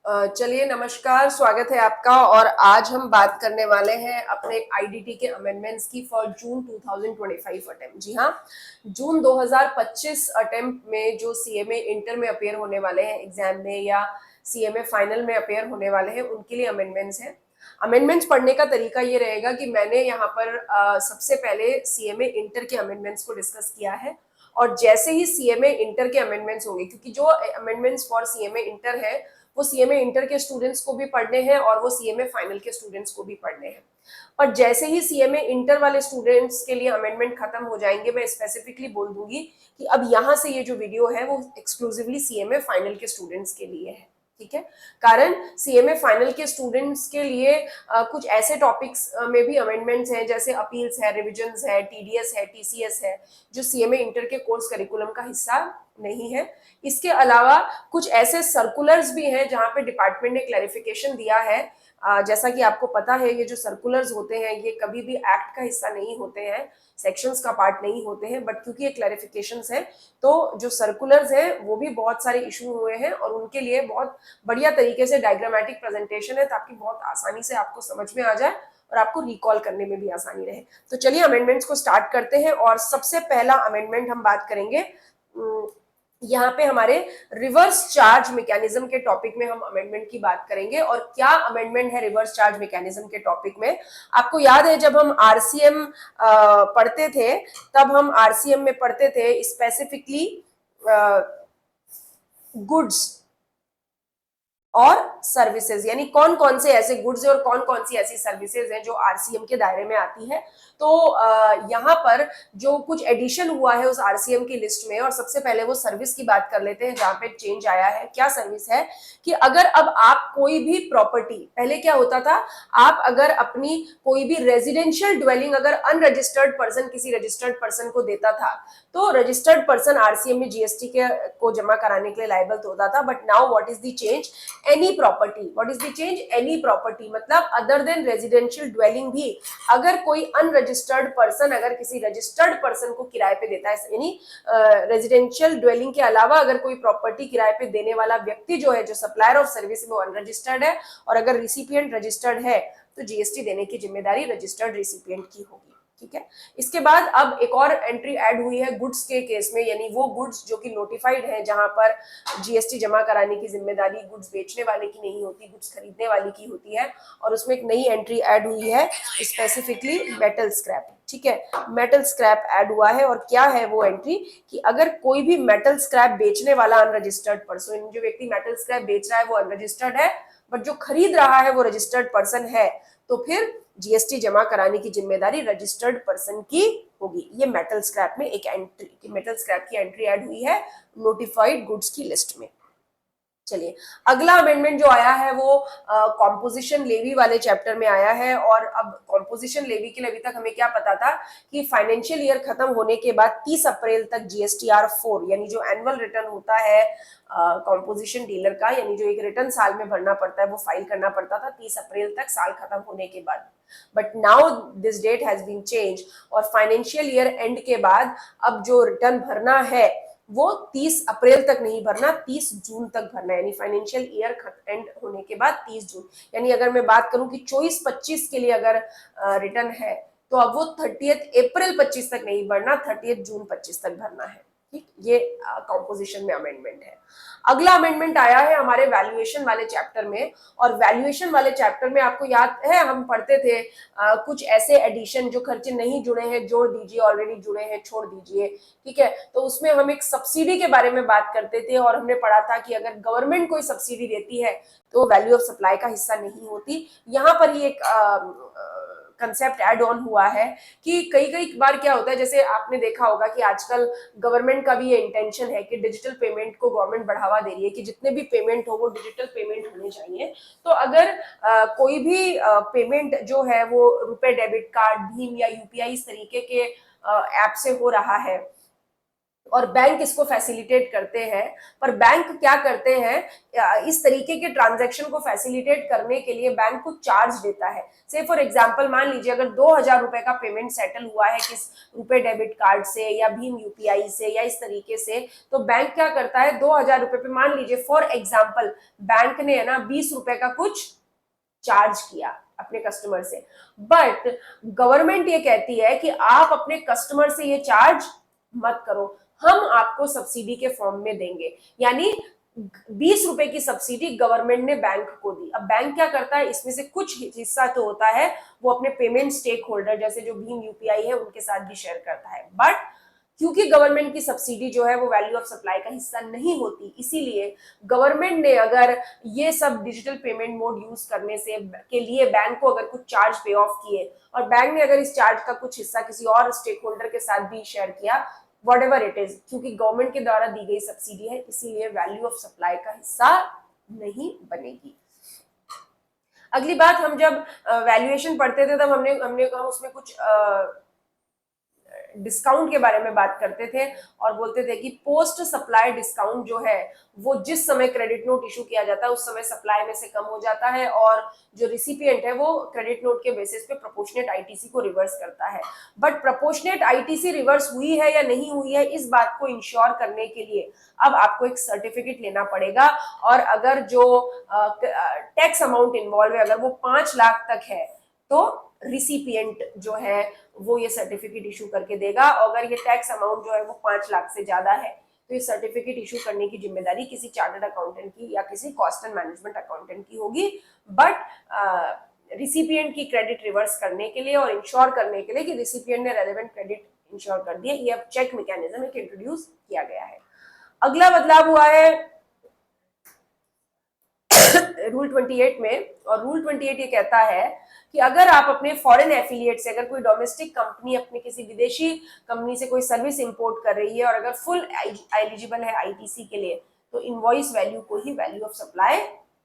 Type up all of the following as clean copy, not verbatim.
चलिए, नमस्कार, स्वागत है आपका। और आज हम बात करने वाले हैं अपने आईडीटी के अमेंडमेंट्स की फॉर जून 2025 अटेम्प्ट। जी हाँ, जून 2025 अटेम्प्ट में जो सीएमए इंटर में अपेयर होने वाले हैं एग्जाम में, या सीएमए फाइनल में अपेयर होने वाले हैं, उनके लिए अमेंडमेंट्स हैं। अमेंडमेंट्स पढ़ने का तरीका ये रहेगा कि मैंने यहाँ पर सबसे पहले सीएमए इंटर के अमेंडमेंट्स को डिस्कस किया है, और जैसे ही सीएमए इंटर के अमेंडमेंट्स होंगे, क्योंकि जो अमेंडमेंट्स फॉर सीएमए इंटर है वो सीएमए इंटर के स्टूडेंट्स को भी पढ़ने हैं और वो सीएमए फाइनल के स्टूडेंट्स को भी पढ़ने हैं। और जैसे ही सीएमए इंटर वाले स्टूडेंट्स के लिए अमेंडमेंट खत्म हो जाएंगे, मैं स्पेसिफिकली बोल दूंगी कि अब यहाँ से ये जो वीडियो है वो एक्सक्लूसिवली सीएमए फाइनल के स्टूडेंट्स के लिए है। ठीक है, कारण सीएमए फाइनल के स्टूडेंट्स के लिए कुछ ऐसे टॉपिक्स में भी अमेंडमेंट्स हैं, जैसे अपील्स है, रिविजन्स है, टीडीएस है, टीसीएस है, जो सीएमए इंटर के कोर्स करिकुलम का हिस्सा नहीं है। इसके अलावा कुछ ऐसे सर्कुलर्स भी हैं जहां पे डिपार्टमेंट ने क्लैरिफिकेशन दिया है। जैसा कि आपको पता है, ये जो सर्कुलर्स होते हैं ये कभी भी एक्ट का हिस्सा नहीं होते हैं, सेक्शंस का पार्ट नहीं होते हैं, बट क्योंकि ये क्लैरिफिकेशंस है तो जो सर्कुलर्स हैं वो भी बहुत सारे इशू हुए हैं और उनके लिए बहुत बढ़िया तरीके से डायग्रामेटिक प्रेजेंटेशन है, ताकि बहुत आसानी से आपको समझ में आ जाए और आपको रिकॉल करने में भी आसानी रहे। तो चलिए अमेंडमेंट्स को स्टार्ट करते हैं। और सबसे पहला अमेंडमेंट हम बात करेंगे, यहाँ पे हमारे रिवर्स चार्ज मैकेनिज्म के टॉपिक में हम अमेंडमेंट की बात करेंगे। और क्या अमेंडमेंट है रिवर्स चार्ज मैकेनिज्म के टॉपिक में? आपको याद है जब हम आरसीएम पढ़ते थे, तब हम आरसीएम में पढ़ते थे स्पेसिफिकली गुड्स और सर्विसेज, यानी कौन कौन से ऐसे गुड्स है और कौन कौन सी ऐसी सर्विसेज हैं जो आरसीएम के दायरे में आती है। तो यहाँ पर जो कुछ एडिशन हुआ है उस आरसीएम की लिस्ट में, और सबसे पहले वो सर्विस की बात कर लेते हैं जहाँ पे चेंज आया है। क्या सर्विस है कि अगर अब आप कोई भी प्रॉपर्टी, पहले क्या होता था, आप अगर अपनी कोई भी रेजिडेंशियल ड्वेलिंग अगर अनरजिस्टर्ड पर्सन किसी रजिस्टर्ड पर्सन को देता था, तो रजिस्टर्ड पर्सन आरसीएम में जीएसटी के को जमा कराने के लिए लायबल होता था। But now what is the change? Any property. What is the change? Any property, मतलब अदर देन रेजिडेंशियल ड्वेलिंग भी अगर कोई अनरजिस्टर्ड पर्सन अगर किसी रजिस्टर्ड पर्सन को किराए पे देता है, यानी रेजिडेंशियल ड्वेलिंग के अलावा अगर कोई प्रॉपर्टी किराए पे देने वाला व्यक्ति जो है, जो सप्लायर ऑफ सर्विस, वो अनरजिस्टर्ड है, और अगर रिसिपिएंट रजिस्टर्ड है तो जीएसटी देने की जिम्मेदारी रजिस्टर्ड रिसिपिएंट की होगी। ठीक है, इसके बाद अब एक और एंट्री ऐड हुई है गुड्स के केस में, यानी वो गुड्स जो कि नोटिफाइड है, जहां पर जीएसटी जमा कराने की जिम्मेदारी गुड्स बेचने वाले की नहीं होती, गुड्स खरीदने वाले की होती है। और उसमें एक नई एंट्री ऐड हुई है, स्पेसिफिकली मेटल स्क्रैप। ठीक है, मेटल स्क्रैप ऐड हुआ है। और क्या है वो एंट्री कि अगर कोई भी मेटल स्क्रैप बेचने वाला अनरजिस्टर्ड पर्सन, जो व्यक्ति मेटल स्क्रैप बेच रहा है वो अनरजिस्टर्ड है, बट जो खरीद रहा है वो रजिस्टर्ड पर्सन है, तो फिर जीएसटी जमा कराने की जिम्मेदारी रजिस्टर्ड पर्सन की होगी। ये मेटल स्क्रैप में एक एंट्री, मेटल स्क्रैप की एंट्री ऐड हुई है नोटिफाइड गुड्स की लिस्ट में। चलिए, अगला अमेंडमेंट जो आया है वो कॉम्पोजिशन लेवी वाले चैप्टर में आया है। और अब कॉम्पोजिशन लेवी के लिए अभी तक हमें क्या पता था कि फाइनेंशियल ईयर खत्म होने के बाद 30 अप्रैल तक जीएसटीआर 4, यानी जो एनुअल रिटर्न होता है कॉम्पोजिशन डीलर का, यानी जो एक रिटर्न साल में भरना पड़ता है, वो फाइल करना पड़ता था 30 अप्रैल तक, साल खत्म होने के बाद। But now this date has been change, और फाइनेंशियल ईयर एंड के बाद अब जो रिटर्न भरना है वो 30 अप्रैल तक नहीं भरना, 30 जून तक भरना है। यानी फाइनेंशियल ईयर एंड होने के बाद 30 जून, यानी अगर मैं बात करूं कि 24-25 के लिए अगर रिटर्न है, तो अब वो 30 अप्रैल 25 तक नहीं भरना, 30 जून 25 तक भरना है। ठीक, ये कॉम्पोजिशन में अमेंडमेंट है। अगला अमेंडमेंट आया है हमारे वैल्यूएशन वाले चैप्टर में। और वैल्यूएशन वाले चैप्टर में आपको याद है हम पढ़ते थे कुछ ऐसे एडिशन जो खर्चे नहीं जुड़े हैं जोड़ दीजिए, ऑलरेडी जुड़े हैं छोड़ दीजिए। ठीक है, तो उसमें हम एक सब्सिडी के बारे में बात करते थे, और हमने पढ़ा था कि अगर गवर्नमेंट कोई सब्सिडी देती है तो वैल्यू ऑफ सप्लाई का हिस्सा नहीं होती। यहाँ पर ही एक कंसेप्ट ऐड ऑन हुआ है कि कई कई बार क्या होता है, जैसे आपने देखा होगा कि आजकल गवर्नमेंट का भी ये इंटेंशन है कि डिजिटल पेमेंट को गवर्नमेंट बढ़ावा दे रही है कि जितने भी पेमेंट हो वो डिजिटल पेमेंट होने चाहिए। तो अगर कोई भी पेमेंट जो है वो रुपए डेबिट कार्ड, भीम या यूपीआई इस तरीके के ऐप से हो रहा है, और बैंक इसको फैसिलिटेट करते हैं। पर बैंक क्या करते हैं, इस तरीके के ट्रांजैक्शन को फैसिलिटेट करने के लिए बैंक को चार्ज देता है। से फॉर एग्जांपल मान लीजिए अगर 2000 रुपए का पेमेंट सेटल हुआ है किस रुपए डेबिट कार्ड से या भीम यूपीआई से या इस तरीके से, तो बैंक क्या करता है 2000 रुपए पे मान लीजिए फॉर एग्जाम्पल बैंक ने है ना 20 रुपए का कुछ चार्ज किया अपने कस्टमर से, बट गवर्नमेंट ये कहती है कि आप अपने कस्टमर से ये चार्ज मत करो, हम आपको सब्सिडी के फॉर्म में देंगे। यानी 20 रुपए की सब्सिडी गवर्नमेंट ने बैंक को दी। अब बैंक क्या करता है, इसमें से कुछ हिस्सा तो होता है वो अपने पेमेंट स्टेक होल्डर जैसे जो भीम यूपीआई है उनके साथ भी शेयर करता है, बट क्योंकि गवर्नमेंट की सब्सिडी जो है वो वैल्यू ऑफ सप्लाई का हिस्सा नहीं होती, इसीलिए गवर्नमेंट ने अगर ये सब डिजिटल पेमेंट मोड यूज करने से के लिए बैंक को अगर कुछ चार्ज पे ऑफ किए और बैंक ने अगर इस चार्ज का कुछ हिस्सा किसी और स्टेक होल्डर के साथ भी शेयर किया, वॉट एवर इट इज, क्योंकि गवर्नमेंट के द्वारा दी गई सब्सिडी है इसीलिए वैल्यू ऑफ सप्लाई का हिस्सा नहीं बनेगी। अगली बात, हम जब वैल्यूएशन पढ़ते थे तब हमने हमने कहा उसमें कुछ डिस्काउंट के बारे में बात करते थे और बोलते थे कि पोस्ट सप्लाई डिस्काउंट जो है वो जिस समय क्रेडिट नोट इशू किया जाता है उस समय सप्लाई में से कम हो जाता है और जो रिसिपिएंट है वो क्रेडिट नोट के बेसिस पे प्रोपोर्शनेट आईटीसी को रिवर्स करता है। बट प्रोपोर्शनेट आईटीसी रिवर्स हुई है या नहीं हुई है इस बात को इंश्योर करने के लिए अब आपको एक सर्टिफिकेट लेना पड़ेगा, और अगर जो टैक्स अमाउंट इन्वॉल्व है अगर वो 5 लाख तक है तो रिसिपिएंट जो है वो ये सर्टिफिकेट इशू करके देगा, और अगर ये टैक्स अमाउंट जो है वो 5 लाख से ज्यादा है तो ये सर्टिफिकेट इशू करने की जिम्मेदारी किसी चार्टर्ड अकाउंटेंट की या किसी कॉस्ट एंड मैनेजमेंट अकाउंटेंट की होगी। बट रिसिपिएंट की क्रेडिट रिवर्स करने के लिए और इंश्योर करने के लिए कि रिसिपिएंट ने रेलेवेंट क्रेडिट इंश्योर कर दिया, ये अब चेक मैकेनिज्म एक इंट्रोड्यूस किया गया है। अगला बदलाव हुआ है रूल 28 में, और रूल 28 ये कहता है कि अगर आप अपने फॉरेन एफिलिएट से अगर कोई डोमेस्टिक कंपनी अपने किसी विदेशी कंपनी से कोई सर्विस इंपोर्ट कर रही है और अगर फुल एलिजिबल है आईटीसी के लिए तो इनवॉइस वैल्यू को ही वैल्यू ऑफ सप्लाई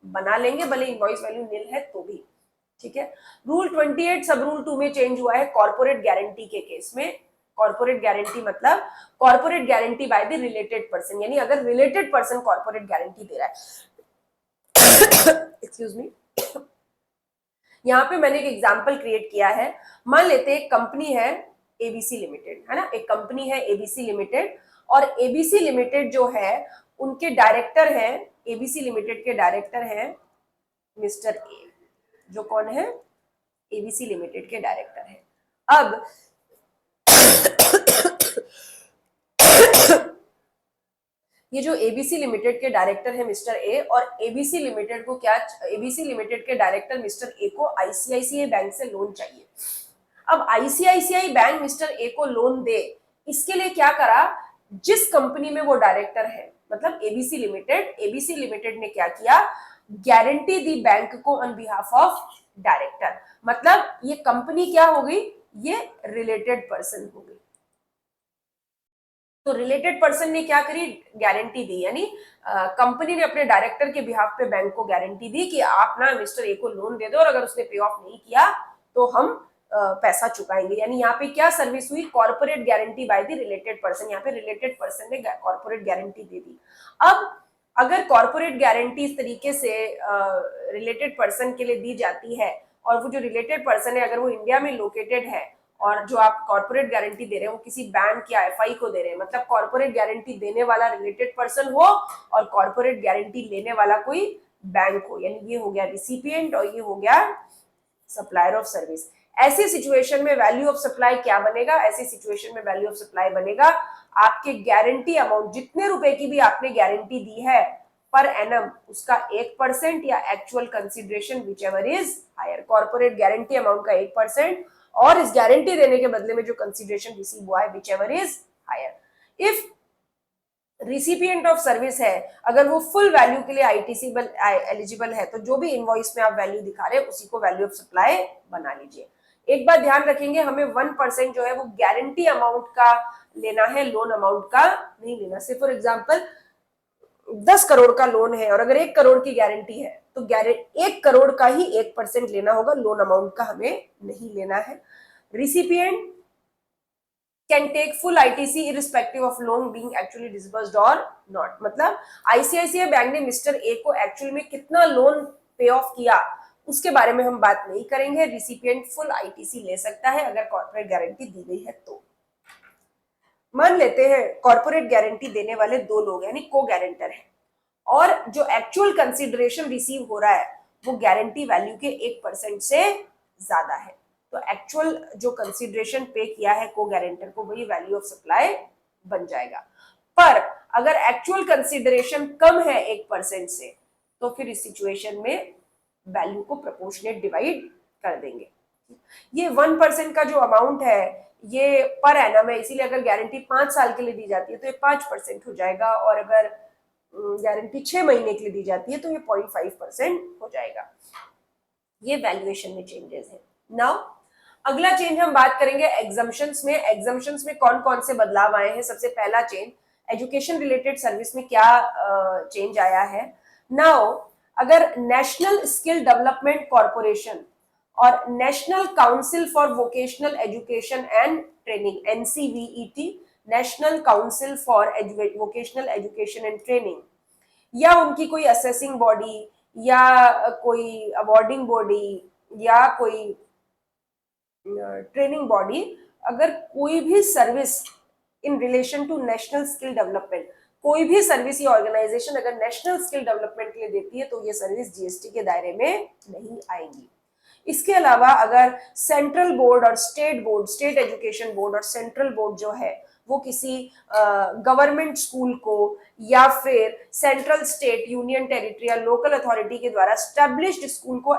बना लेंगे, भले इनवॉइस वैल्यू निल है तो भी। ठीक है, रूल 28 सब रूल 2 में चेंज हुआ है कॉर्पोरेट गारंटी के केस में। कॉर्पोरेट गारंटी मतलब corporate guarantee by the related person, यानी अगर रिलेटेड पर्सन कॉर्पोरेट गारंटी दे रहा है एक्सक्यूज मी, यहाँ पे मैंने एक एग्जांपल क्रिएट किया है। मान लेते एक कंपनी है एबीसी लिमिटेड, है ना, एक कंपनी है एबीसी लिमिटेड, और एबीसी लिमिटेड जो है उनके डायरेक्टर हैं, एबीसी लिमिटेड के डायरेक्टर हैं मिस्टर ए, जो कौन है एबीसी लिमिटेड के डायरेक्टर है। अब ये जो एबीसी लिमिटेड के डायरेक्टर है मिस्टर ए, और एबीसी लिमिटेड को क्या, एबीसी लिमिटेड के डायरेक्टर मिस्टर ए को आईसीआईसीआई बैंक से लोन चाहिए। अब आईसीआईसीआई बैंक मिस्टर ए को लोन दे, इसके लिए क्या करा, जिस कंपनी में वो डायरेक्टर है मतलब एबीसी लिमिटेड ने क्या किया, गारंटी दी बैंक को ऑन बिहाफ ऑफ डायरेक्टर। मतलब ये कंपनी क्या हो गई, ये रिलेटेड पर्सन हो गई। तो रिलेटेड पर्सन ने क्या करी, गारंटी दी, यानी कंपनी ने अपने डायरेक्टर के बिहाफ पे बैंक को गारंटी दी कि आप ना मिस्टर ए को लोन दे दो और अगर उसने पे ऑफ नहीं किया तो हम पैसा चुकाएंगे। यानी यहाँ पे क्या सर्विस हुई, corporate guarantee by the related person, यहाँ पे रिलेटेड पर्सन ने कॉर्पोरेट गारंटी दे दी। अब अगर कॉर्पोरेट गारंटी इस तरीके से रिलेटेड पर्सन के लिए दी जाती है और वो जो रिलेटेड पर्सन है अगर वो इंडिया में लोकेटेड है और जो आप कॉर्पोरेट गारंटी दे रहे हैं वो किसी बैंक या एफआई को दे रहे हैं, मतलब कॉर्पोरेट गारंटी देने वाला रिलेटेड पर्सन हो और कॉर्पोरेट गारंटी लेने वाला कोई बैंक हो, यानी ये हो गया रिसिपिएंट और ये हो गया सप्लायर ऑफ सर्विस। ऐसी सिचुएशन में वैल्यू ऑफ सप्लाई क्या बनेगा, ऐसी सिचुएशन में वैल्यू ऑफ सप्लाई बनेगा आपके गारंटी अमाउंट, जितने रुपए की भी आपने गारंटी दी है पर एनम, उसका 1% या actual consideration whichever is higher. Corporate guarantee amount का 1% और इस गारंटी देने के बदले में जो कंसिडरेशन रिसीव हुआ है whichever is higher. If recipient of service है अगर वो फुल वैल्यू के लिए आईटीसी एलिजिबल है तो जो भी इनवॉइस में आप वैल्यू दिखा रहे हैं उसी को वैल्यू ऑफ सप्लाई बना लीजिए। एक बात ध्यान रखेंगे, हमें 1% जो है वो गारंटी अमाउंट का लेना है, लोन अमाउंट का नहीं लेना। से फॉर एग्जाम्पल 10 करोड़ का लोन है और अगर 1 करोड़ की गारंटी है तो 1 करोड़ का ही 1% लेना होगा, लोन अमाउंट का हमें नहीं लेना है। Recipient can take full ITC irrespective of loan being actually disbursed or not। मतलब आईसीआईसीआई बैंक ने मिस्टर ए को एक्चुअल में कितना लोन पे ऑफ किया उसके बारे में हम बात नहीं करेंगे। रिसिपिएंट फुल आईटीसी ले सकता है अगर कॉर्पोरेट गारंटी दी गई है तो। मान लेते हैं कॉर्पोरेट गारंटी देने वाले दो लोग यानी को गारंटर है और जो एक्चुअल कंसिडरेशन रिसीव हो रहा है वो गारंटी वैल्यू के 1% से ज्यादा है, तो एक्चुअल जो कंसिडरेशन पे किया है को गारंटर को वही वैल्यू ऑफ सप्लाई बन जाएगा। पर अगर एक्चुअल कंसिडरेशन कम है 1% से तो फिर इस सिचुएशन में वैल्यू को प्रोपोर्शनेट डिवाइड कर देंगे। ये 1% का जो अमाउंट है ये पर एनम है, इसीलिए अगर गारंटी 5 साल के लिए दी जाती है तो ये 5% हो जाएगा और अगर गारंटी 6 महीने के लिए दी जाती है तो ये 0.5% हो जाएगा। ये वैल्यूएशन में चेंजेस है। नाउ अगला चेंज हम बात करेंगे एग्जम्पशंस में। एग्जम्पशंस में कौन कौन से बदलाव आए हैं। सबसे पहला चेंज एजुकेशन रिलेटेड सर्विस में क्या चेंज आया है। नाउ अगर नेशनल स्किल डेवलपमेंट कॉर्पोरेशन और national council for vocational education and training NCVET, national council for vocational education and training, या उनकी कोई असेसिंग बॉडी या कोई अवार्डिंग बॉडी या कोई ट्रेनिंग बॉडी, अगर कोई भी service in relation to national skill development, कोई भी सर्विस या ऑर्गेनाइजेशन अगर नेशनल स्किल डेवलपमेंट के लिए देती है तो ये सर्विस जीएसटी के दायरे में नहीं आएंगी। इसके अलावा अगर सेंट्रल बोर्ड और state board, state education board और सेंट्रल बोर्ड जो है वो किसी गवर्नमेंट स्कूल को या फिर सेंट्रल स्टेट यूनियन टेरिटरी या लोकल अथॉरिटी के द्वारा स्टैब्लिश्ड स्कूल को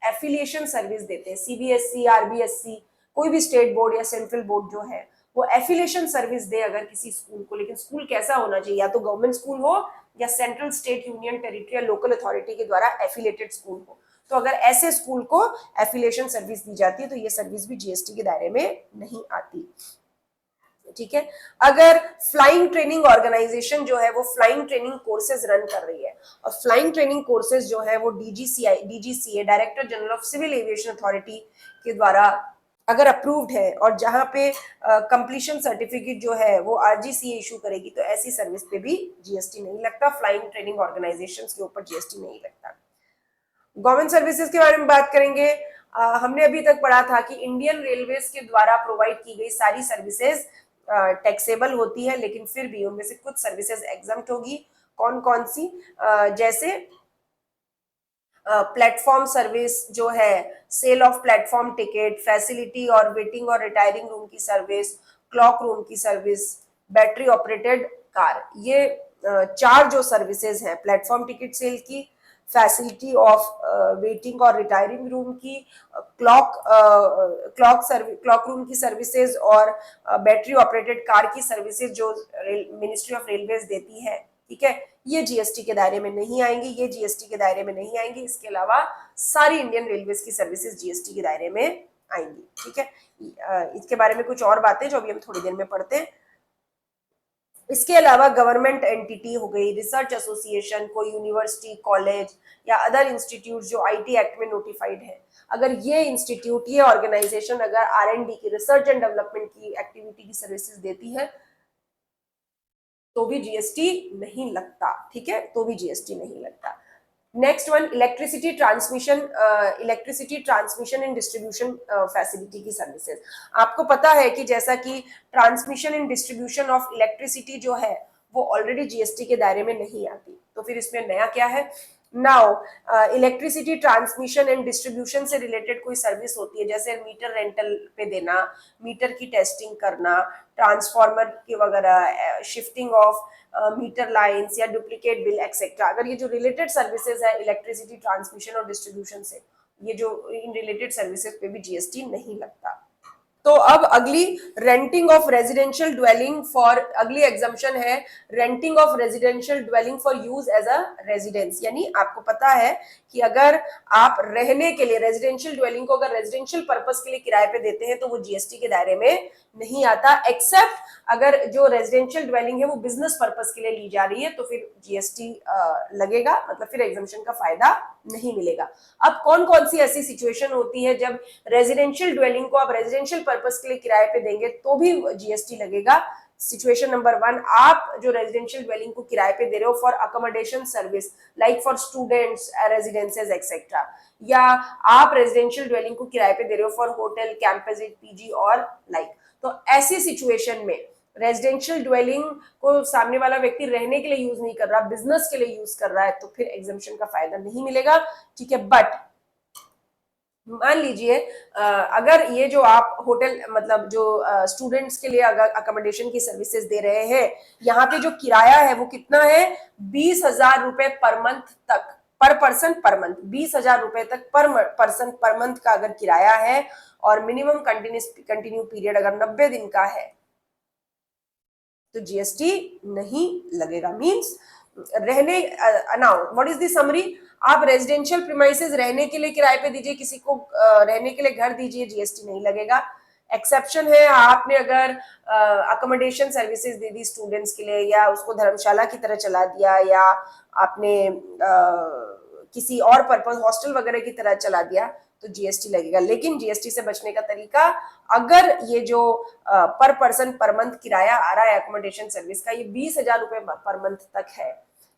एफिलिएशन सर्विस देते हैं, सीबीएसई, आरबीएसई, कोई भी स्टेट बोर्ड या सेंट्रल बोर्ड जो है वो एफिलिएशन सर्विस दे अगर किसी स्कूल को, लेकिन स्कूल कैसा होना चाहिए, या तो गवर्नमेंट स्कूल हो या सेंट्रल स्टेट यूनियन टेरिटरी या लोकल अथॉरिटी के द्वारा एफिलिएटेड स्कूल हो। तो अगर ऐसे स्कूल को एफिलिएशन सर्विस दी जाती है तो ये सर्विस भी जीएसटी के दायरे में नहीं आती। ठीक है। अगर फ्लाइंग ट्रेनिंग ऑर्गेनाइजेशन जो है वो फ्लाइंग ट्रेनिंग कोर्सेज रन कर रही है और फ्लाइंग ट्रेनिंग कोर्सेज जो है वो DGCA, director general of civil aviation authority के द्वारा अगर अप्रूव्ड है और जहां पे कंप्लीशन सर्टिफिकेट जो है वो आरजीसीए इशू करेगी तो ऐसी सर्विस पे भी जीएसटी नहीं लगता। फ्लाइंग ट्रेनिंग ऑर्गेनाइजेशंस के ऊपर जीएसटी नहीं लगता। गवर्नमेंट सर्विसेज के बारे में बात करेंगे। हमने अभी तक पढ़ा था कि इंडियन रेलवेज के द्वारा प्रोवाइड की गई सारी सर्विसेज टैक्सेबल होती है, लेकिन फिर भी उनमें से कुछ सर्विसेज एग्जम्प्ट होगी। कौन कौन सी? जैसे प्लेटफॉर्म सर्विस जो है, sale of platform ticket, facility और वेटिंग और रिटायरिंग रूम की सर्विस, क्लॉक रूम की सर्विस, बैटरी ऑपरेटेड कार, ये 4 जो सर्विसेज हैं, प्लेटफॉर्म टिकट सेल की, फैसिलिटी ऑफ वेटिंग और रिटायरिंग रूम की, क्लॉक रूम की सर्विसेज और बैटरी ऑपरेटेड कार की सर्विसेज जो मिनिस्ट्री ऑफ रेलवेज देती है, ठीक है, ये जीएसटी के दायरे में नहीं आएंगी, ये जीएसटी के दायरे में नहीं आएंगी। इसके अलावा सारी इंडियन रेलवेज की सर्विसेज जीएसटी के दायरे में आएंगी। ठीक है। इसके बारे में कुछ और बातें जो अभी हम थोड़ी देर में पढ़ते हैं। इसके अलावा गवर्नमेंट एंटिटी हो गई, रिसर्च एसोसिएशन, कोई यूनिवर्सिटी, कॉलेज या अदर इंस्टीट्यूट जो आईटी एक्ट में नोटिफाइड है, अगर ये इंस्टीट्यूट, ये ऑर्गेनाइजेशन अगर आरएनडी की, रिसर्च एंड डेवलपमेंट की एक्टिविटी की सर्विसेज देती है तो भी जीएसटी नहीं लगता। ठीक है, तो भी जीएसटी नहीं लगता। Next one, electricity transmission and distribution facility की सर्विसेज। आपको पता है कि जैसा कि transmission and distribution of electricity जो है वो ऑलरेडी जीएसटी के दायरे में नहीं आती, तो फिर इसमें नया क्या है? Now electricity transmission and distribution से रिलेटेड कोई सर्विस होती है, जैसे मीटर रेंटल पे देना, मीटर की टेस्टिंग करना, ट्रांसफार्मर की वगैरह, शिफ्टिंग ऑफ मीटर लाइंस या डुप्लीकेट बिल एक्सेट्रा। अगर ये जो रिलेटेड सर्विसेज है इलेक्ट्रिसिटी ट्रांसमिशन और डिस्ट्रीब्यूशन से, ये जो इन रिलेटेड सर्विसेज पे भी जीएसटी नहीं लगता। तो अब अगली renting of residential dwelling for, अगली एग्जम्पशन है renting of residential dwelling for use as a residence. यानी आपको पता है कि अगर आप रहने के लिए रेजिडेंशियल ड्वेलिंग को अगर रेजिडेंशियल पर्पस के लिए किराए पे देते हैं तो वो जीएसटी के दायरे में नहीं आता, एक्सेप्ट अगर जो रेजिडेंशियल ड्वेलिंग है वो बिजनेस पर्पस के लिए ली जा रही है तो फिर जीएसटी लगेगा, मतलब फिर एग्जम्पशन का फायदा नहीं मिलेगा। अब कौन कौन सी ऐसी सिचुएशन होती है जब रेजिडेंशियल ड्वेलिंग को आप रेजिडेंशियल पर्पस के लिए किराए पे देंगे तो भी जीएसटी लगेगा। सिचुएशन नंबर 1, आप जो रेजिडेंशियल ड्वेलिंग को किराए पे दे रहे हो for accommodation service like for students, residences etcetera, या आप रेजिडेंशियल ड्वेलिंग को किराए पे दे रहे हो फॉर होटल, कैंपस, पीजी और लाइक, तो ऐसी सिचुएशन में रेजिडेंशियल ड्वेलिंग को सामने वाला व्यक्ति रहने के लिए यूज नहीं कर रहा, बिजनेस के लिए यूज कर रहा है, तो फिर एग्जम्पशन का फायदा नहीं मिलेगा। ठीक है, बट मान लीजिए अगर ये जो आप होटल मतलब जो स्टूडेंट्स के लिए अगर अकोमोडेशन की सर्विसेज दे रहे हैं, यहाँ पे जो किराया है वो कितना है, 20,000 रुपए पर मंथ तक, पर पर्सन पर मंथ, 20,000 रुपए तक पर पर्सन पर मंथ का अगर किराया है और मिनिमम कंटिन्यू पीरियड अगर 90 दिन का है तो जीएसटी नहीं लगेगा। मींस रहने now what is the summary, आप रेजिडेंशियल प्रीमाइसेस रहने के लिए किराए पे दीजिए, किसी को रहने के लिए घर दीजिए, जीएसटी नहीं लगेगा। एक्सेप्शन है, आपने अगर accommodation services they the students के लिए, या उसको धर्मशाला की तरह चला दिया, या आपने किसी और पर्पस हॉस्टल वगैरह की तरह चला दिया, तो जीएसटी लगेगा। लेकिन जीएसटी से बचने का तरीका, अगर ये जो पर पर्सन पर मंथ किराया आ रहा है अकोमोडेशन सर्विस का, ये 20,000 रुपए पर मंथ तक है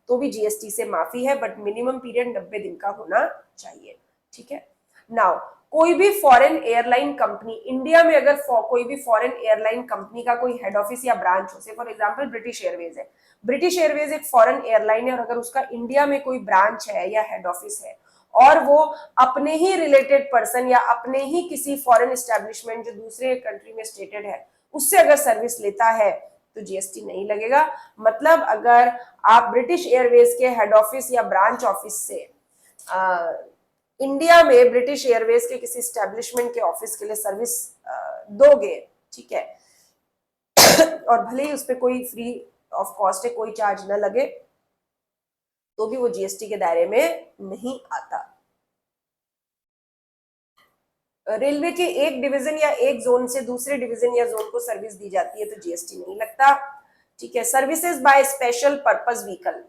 तो भी जीएसटी से माफी है, बट मिनिमम पीरियड 90 दिन का होना चाहिए। ठीक है, नाउ कोई भी फॉरेन एयरलाइन कंपनी, इंडिया में अगर कोई भी फॉरेन एयरलाइन कंपनी का कोई हेड ऑफिस या ब्रांच हो, से फॉर एग्जांपल ब्रिटिश एयरवेज है, ब्रिटिश एयरवेज एक फॉरेन एयरलाइन है, और अगर उसका इंडिया में कोई ब्रांच है या हेड ऑफिस है और वो अपने ही रिलेटेड पर्सन या अपने ही किसी फॉरेन एस्टेब्लिशमेंट जो दूसरे कंट्री में स्टेटेड है उससे अगर सर्विस लेता है तो जीएसटी नहीं लगेगा। मतलब अगर आप ब्रिटिश एयरवेज के हेड ऑफिस या ब्रांच ऑफिस से इंडिया में ब्रिटिश एयरवेज के किसी एस्टेब्लिशमेंट के ऑफिस के लिए सर्विस दोगे, ठीक है, और भले ही उस पर कोई फ्री ऑफ कॉस्ट है, कोई चार्ज न लगे, तो भी वो जीएसटी के दायरे में नहीं आता। रेलवे के एक डिवीजन या एक जोन से दूसरे डिवीजन या जोन को सर्विस दी जाती है तो जीएसटी नहीं लगता। ठीक है, services by special purpose vehicle,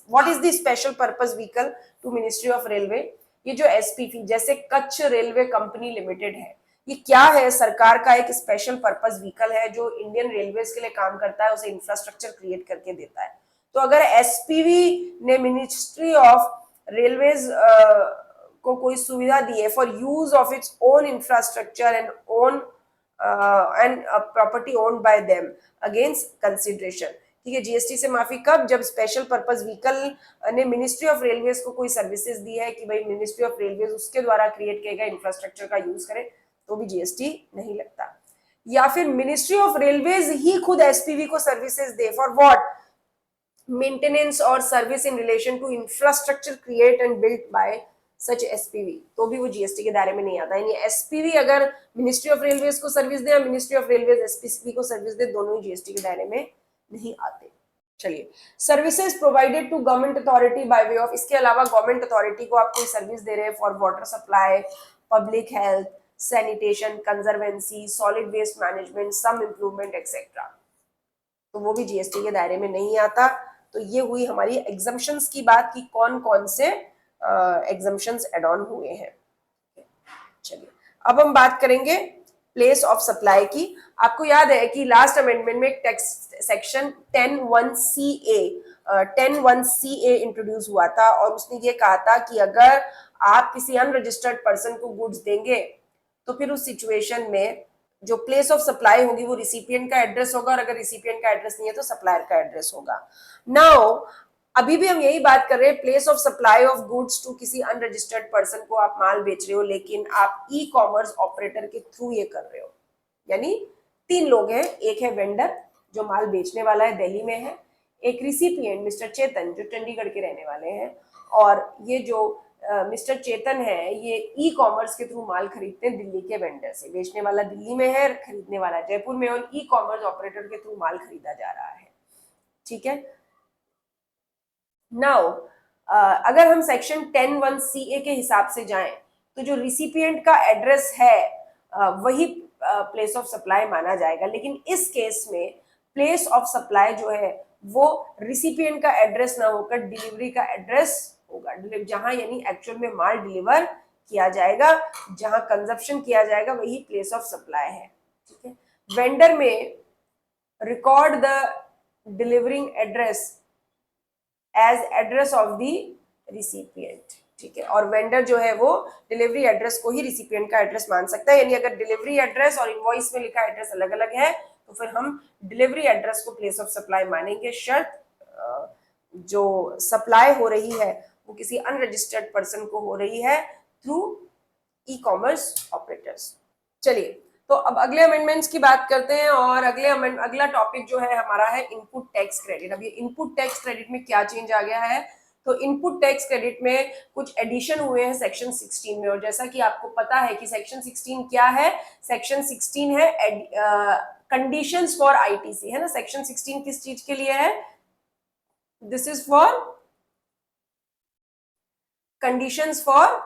what is the special purpose vehicle to ministry of railway, ये जो एसपीपी जैसे कच्छ रेलवे कंपनी लिमिटेड है, ये क्या है, सरकार का एक स्पेशल पर्पस व्हीकल है जो इंडियन रेलवेज के लिए काम करता है, उसे इंफ्रास्ट्रक्चर क्रिएट करके देता है। तो अगर एसपीवी ने मिनिस्ट्री ऑफ रेलवेज को कोई सुविधा दी है for use of its own infrastructure and own and property owned by them against consideration, ठीक है, जीएसटी से माफी कब, जब स्पेशल पर्पस व्हीकल ने मिनिस्ट्री ऑफ रेलवेज को कोई सर्विसेज दी है कि भाई मिनिस्ट्री ऑफ रेलवेज उसके द्वारा क्रिएट किए गए इंफ्रास्ट्रक्चर का यूज करे, तो भी जीएसटी नहीं लगता। या फिर मिनिस्ट्री ऑफ रेलवेज ही खुद एसपीवी को सर्विसेज दे फॉर व्हाट, मेंटेनेंस और service in relation to infrastructure create and built by such SPV, तो भी वो जीएसटी के दायरे में नहीं आता। यानी एसपीवी अगर मिनिस्ट्री ऑफ रेलवेज को सर्विस दे या मिनिस्ट्री ऑफ रेलवेज एसपीवी को सर्विस दे, दोनों ही जीएसटी के दायरे में नहीं आते। चलिए, services provided to government authority by way of, इसके अलावा गवर्नमेंट अथॉरिटी को आप कोई सर्विस दे रहे हैं for water supply, public health, sanitation, conservancy, solid waste management, some improvement etcetera, तो वो भी जीएसटी के दायरे में नहीं आता। तो ये हुई हमारी एग्जम्पशंस की बात कि कौन कौन से एग्जम्पशंस एड ऑन हुए हैं। चलिए, अब हम बात करेंगे प्लेस ऑफ सप्लाई की। आपको याद है कि लास्ट अमेंडमेंट में टेक्स्ट सेक्शन 10(1)(ca) इंट्रोड्यूस हुआ था और उसने ये कहा था कि अगर आप किसी अनरजिस्टर्ड पर्सन को गुड्स देंगे तो फिर उस सिचुएशन में जो प्लेस ऑफ सप्लाई होगी वो रिसिपिएंट का एड्रेस होगा, और अगर रिसिपिएंट का एड्रेस नहीं है तो सप्लायर का एड्रेस होगा। नाउ अभी भी हम यही बात कर रहे हैं, place of supply of goods to किसी अनरजिस्टर्ड पर्सन को आप माल बेच रहे हो, लेकिन आप ई कॉमर्स ऑपरेटर के थ्रू ये कर रहे हो। यानी 3 लोग हैं, एक है वेंडर जो माल बेचने वाला है, दिल्ली में है, एक रिसिपिएंट मिस्टर चेतन जो चंडीगढ़ के रहने वाले हैं, और ये जो मिस्टर चेतन है ये ई कॉमर्स के थ्रू माल खरीदते हैं दिल्ली के वेंडर से। बेचने वाला दिल्ली में है, खरीदने वाला जयपुर में, और ई कॉमर्स ऑपरेटर के थ्रू माल खरीदा जा रहा है। ठीक है, नाउ अगर हम सेक्शन 10(1)(ca) के हिसाब से जाएं तो जो रिसिपिएंट का एड्रेस है वही प्लेस ऑफ सप्लाई माना जाएगा, लेकिन इस केस में प्लेस ऑफ सप्लाई जो है वो रिसिपिएंट का एड्रेस ना होकर डिलीवरी का एड्रेस होगा, जहां यानी एक्चुअल में माल डिलीवर किया जाएगा, जहां कंजप्शन किया जाएगा वही प्लेस ऑफ सप्लाई है। ठीक है। वेंडर में record the delivering address as address of the recipient, ठीक है। और वेंडर जो है वो डिलीवरी एड्रेस को ही रिसिपिएंट का एड्रेस मान सकता है, यानी अगर डिलीवरी एड्रेस और इनवॉइस में लिखा एड्रेस अलग अलग है तो फिर हम डिलीवरी एड्रेस को प्लेस ऑफ सप्लाई मानेंगे, शर्त जो सप्लाई हो रही है वो किसी अनरजिस्टर्ड पर्सन को हो रही है थ्रू ई कॉमर्स ऑपरेटर्स। चलिए, तो अब अगले अमेंडमेंट्स की बात करते हैं, और अगला टॉपिक जो है हमारा है इनपुट टैक्स क्रेडिट। अब ये इनपुट टैक्स क्रेडिट में क्या चेंज आ गया है, तो इनपुट टैक्स क्रेडिट में कुछ एडिशन हुए हैं सेक्शन 16 में, और जैसा कि आपको पता है कि सेक्शन 16 क्या है, सेक्शन 16 है कंडीशंस फॉर आईटीसी, है ना। सेक्शन 16 किस चीज के लिए है, this is for conditions for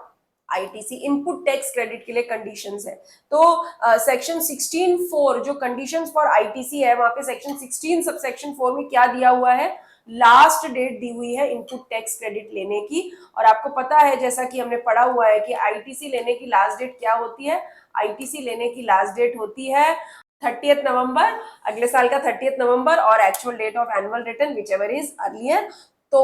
ITC, input tax credit के लिए कंडीशंस है। तो सेक्शन 16(4) जो कंडीशंस फॉर आईटीसी है, वहां पे सेक्शन 16 सब सेक्शन 4 में क्या दिया हुआ है, लास्ट डेट दी हुई है इनपुट टैक्स क्रेडिट लेने की। और आपको पता है, जैसा कि हमने पढ़ा हुआ है कि आईटीसी लेने की लास्ट डेट क्या होती है, आईटीसी लेने की लास्ट डेट होती है 30 नवंबर, अगले साल का 30 नवंबर, और actual date of annual return whichever is earlier. तो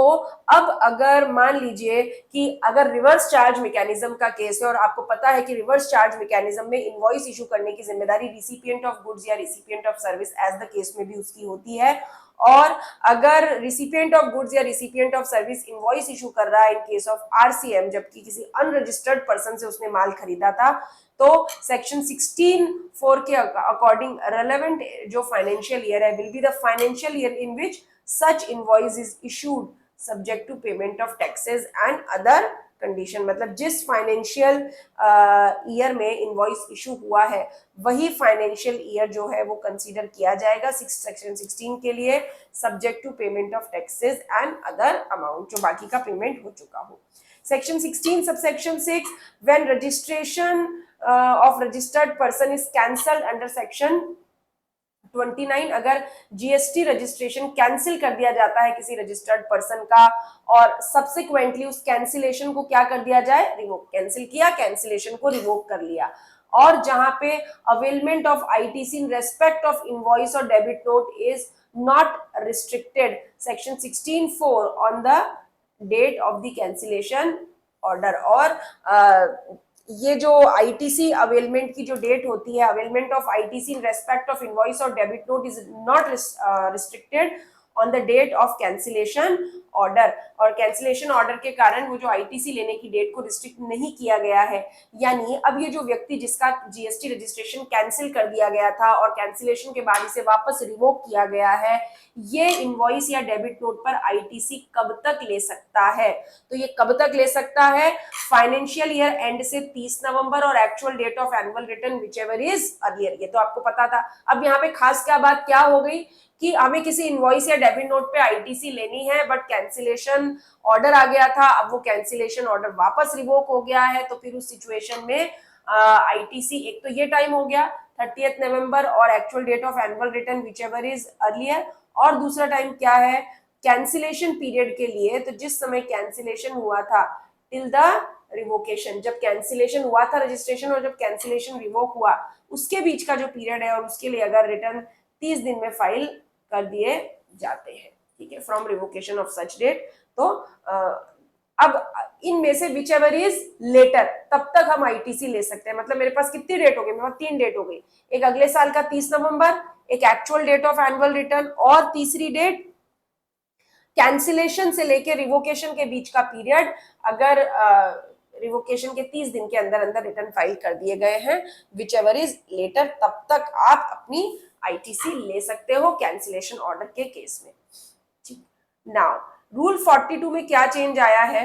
अब अगर मान लीजिए कि अगर रिवर्स चार्ज मैकेनिज्म का केस है, और आपको पता है कि रिवर्स चार्ज मैकेनिज्म में इनवॉइस इशू करने की जिम्मेदारी रिसिपिएंट ऑफ गुड्स या recipient of service as the case में भी उसकी होती है, और अगर रिसिपिएंट ऑफ गुड्स या recipient of service invoice issue कर रहा है इन केस ऑफ आरसीएम, जबकि किसी अनरजिस्टर्ड पर्सन से उसने माल खरीदा था, तो सेक्शन 16(4) के अकॉर्डिंग रेलेवेंट जो फाइनेंशियल ईयर है will be the financial year in which such invoice is issued subject to payment of taxes and other condition। मतलब जिस फाइनेंशियल ईयर में इनवॉइस इशू हुआ है वही फाइनेंशियल ईयर जो है वो कंसीडर किया जाएगा सेक्शन 16 के लिए, subject to payment of taxes and other amount, जो बाकी का पेमेंट हो चुका हो। Section 16 subsection 6, when registration of registered person is cancelled under section 29, अगर जीएसटी रजिस्ट्रेशन कैंसिल कर दिया जाता है किसी रजिस्टर्ड पर्सन का, और सब्सिक्वेंटली उस कैंसिलेशन को क्या कर दिया जाए, रिवोक, कैंसिल किया, कैंसिलेशन को रिवोक कर लिया, और जहां पे availment of ITC in respect of invoice और debit note is not restricted, section 16(4) on the date of the cancellation order. और ये जो आईटीसी अवेलमेंट की जो डेट होती है, availment of ITC in respect of invoice और debit note is not restricted on the date of cancellation order, और cancellation order के कारण वो जो आईटीसी लेने की डेट को रिस्ट्रिक्ट नहीं किया गया है। यानी अब ये जो व्यक्ति जिसका जीएसटी रजिस्ट्रेशन कैंसिल कर दिया गया था और कैंसिलेशन के बाद इसे वापस रिवोक किया गया है, ये इनवॉइस या डेबिट नोट पर आईटीसी कब तक ले सकता है, तो ये कब तक ले सकता है, फाइनेंशियल ईयर एंड से 30 नवंबर और actual date of annual return whichever is earlier. ये तो आपको पता था। अब यहाँ पे खास क्या बात क्या हो गई कि हमें किसी इनवॉइस या डेबिट नोट पे आईटीसी लेनी है, बट कैंसिलेशन ऑर्डर आ गया था, अब वो कैंसिलेशन ऑर्डर वापस रिवोक हो गया है, तो फिर उस सिचुएशन में आईटीसी, एक तो ये टाइम हो गया 30 नवंबर और actual date of annual return whichever is earlier, और दूसरा टाइम क्या है, कैंसिलेशन पीरियड के लिए, तो जिस समय कैंसिलेशन हुआ था टिल द रिवोकेशन, जब कैंसिलेशन हुआ था रजिस्ट्रेशन और जब कैंसिलेशन रिवोक हुआ उसके बीच का जो पीरियड है, और उसके लिए अगर रिटर्न 30 दिन में फाइल कर दिए जाते हैं, ठीक है, from revocation of such date. तो अब इनमें से विच एवर इज लेटर, तब तक हम आईटीसी ले सकते हैं। मतलब मेरे पास कितनी डेट हो गई, मेरे पास 3 डेट हो गई, एक अगले साल का 30 नवंबर, एक actual date of annual return, और तीसरी डेट कैंसिलेशन से लेके रिवोकेशन के बीच का पीरियड, अगर रिवोकेशन के 30 दिन के अंदर अंदर रिटर्न फाइल कर दिए गए हैं, विच एवर इज लेटर, तब तक आप अपनी आईटीसी ले सकते हो कैंसिलेशन ऑर्डर के केस में। ठीक, नाउ रूल 42 में क्या चेंज आया है,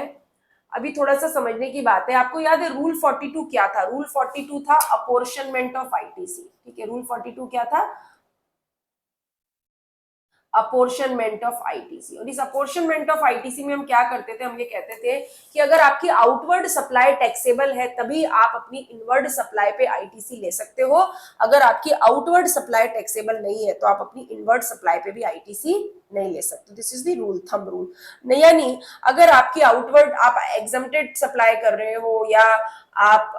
अभी थोड़ा सा समझने की बात है। आपको याद है रूल 42 क्या था, रूल 42 था अपोर्शनमेंट ऑफ आईटीसी, ठीक है, रूल 42 क्या था, अपोर्शनमेंट ऑफ आईटीसी। और इस अपोर्शनमेंट ऑफ आईटीसी में हम क्या करते थे, हम ये कहते थे कि अगर आपकी आउटवर्ड सप्लाई टैक्सेबल है तभी आप अपनी इनवर्ड सप्लाई पे आईटीसी ले सकते हो, अगर आपकी आउटवर्ड सप्लाई टैक्सेबल नहीं है तो आप अपनी इनवर्ड सप्लाई पे भी आईटीसी नहीं ले सकते। This is the rule, thumb rule. यानी अगर आपकी आउटवर्ड आप एग्जम्प्टेड सप्लाई कर रहे हो या आप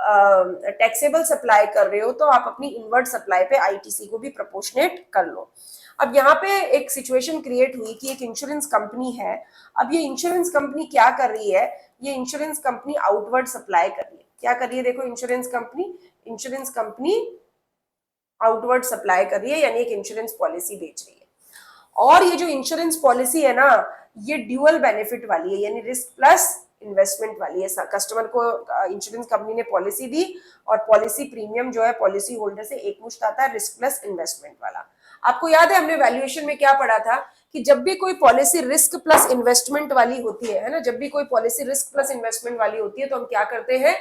टैक्सेबल सप्लाई कर रहे हो तो आप अपनी इनवर्ड सप्लाई पे आईटीसी को भी प्रोपोर्शनेट कर लो। अब यहाँ पे एक सिचुएशन क्रिएट हुई कि एक इंश्योरेंस कंपनी है। अब ये इंश्योरेंस कंपनी क्या कर रही है, ये इंश्योरेंस कंपनी आउटवर्ड सप्लाई कर रही है। क्या कर रही है, देखो इंश्योरेंस कंपनी आउटवर्ड सप्लाई कर रही है, यानी एक इंश्योरेंस पॉलिसी बेच रही है। और ये जो इंश्योरेंस पॉलिसी है ना, ये ड्यूअल बेनिफिट वाली है, यानी रिस्क प्लस इन्वेस्टमेंट वाली है। कस्टमर को इंश्योरेंस कंपनी ने पॉलिसी दी और पॉलिसी प्रीमियम जो है पॉलिसी होल्डर से एक मुश्त आता है, रिस्क प्लस इन्वेस्टमेंट वाला। आपको याद है हमने वैल्यूएशन में क्या पढ़ा था कि जब भी कोई पॉलिसी रिस्क प्लस इन्वेस्टमेंट वाली होती है ना, जब भी कोई पॉलिसी रिस्क प्लस इन्वेस्टमेंट वाली होती है तो हम क्या करते हैं,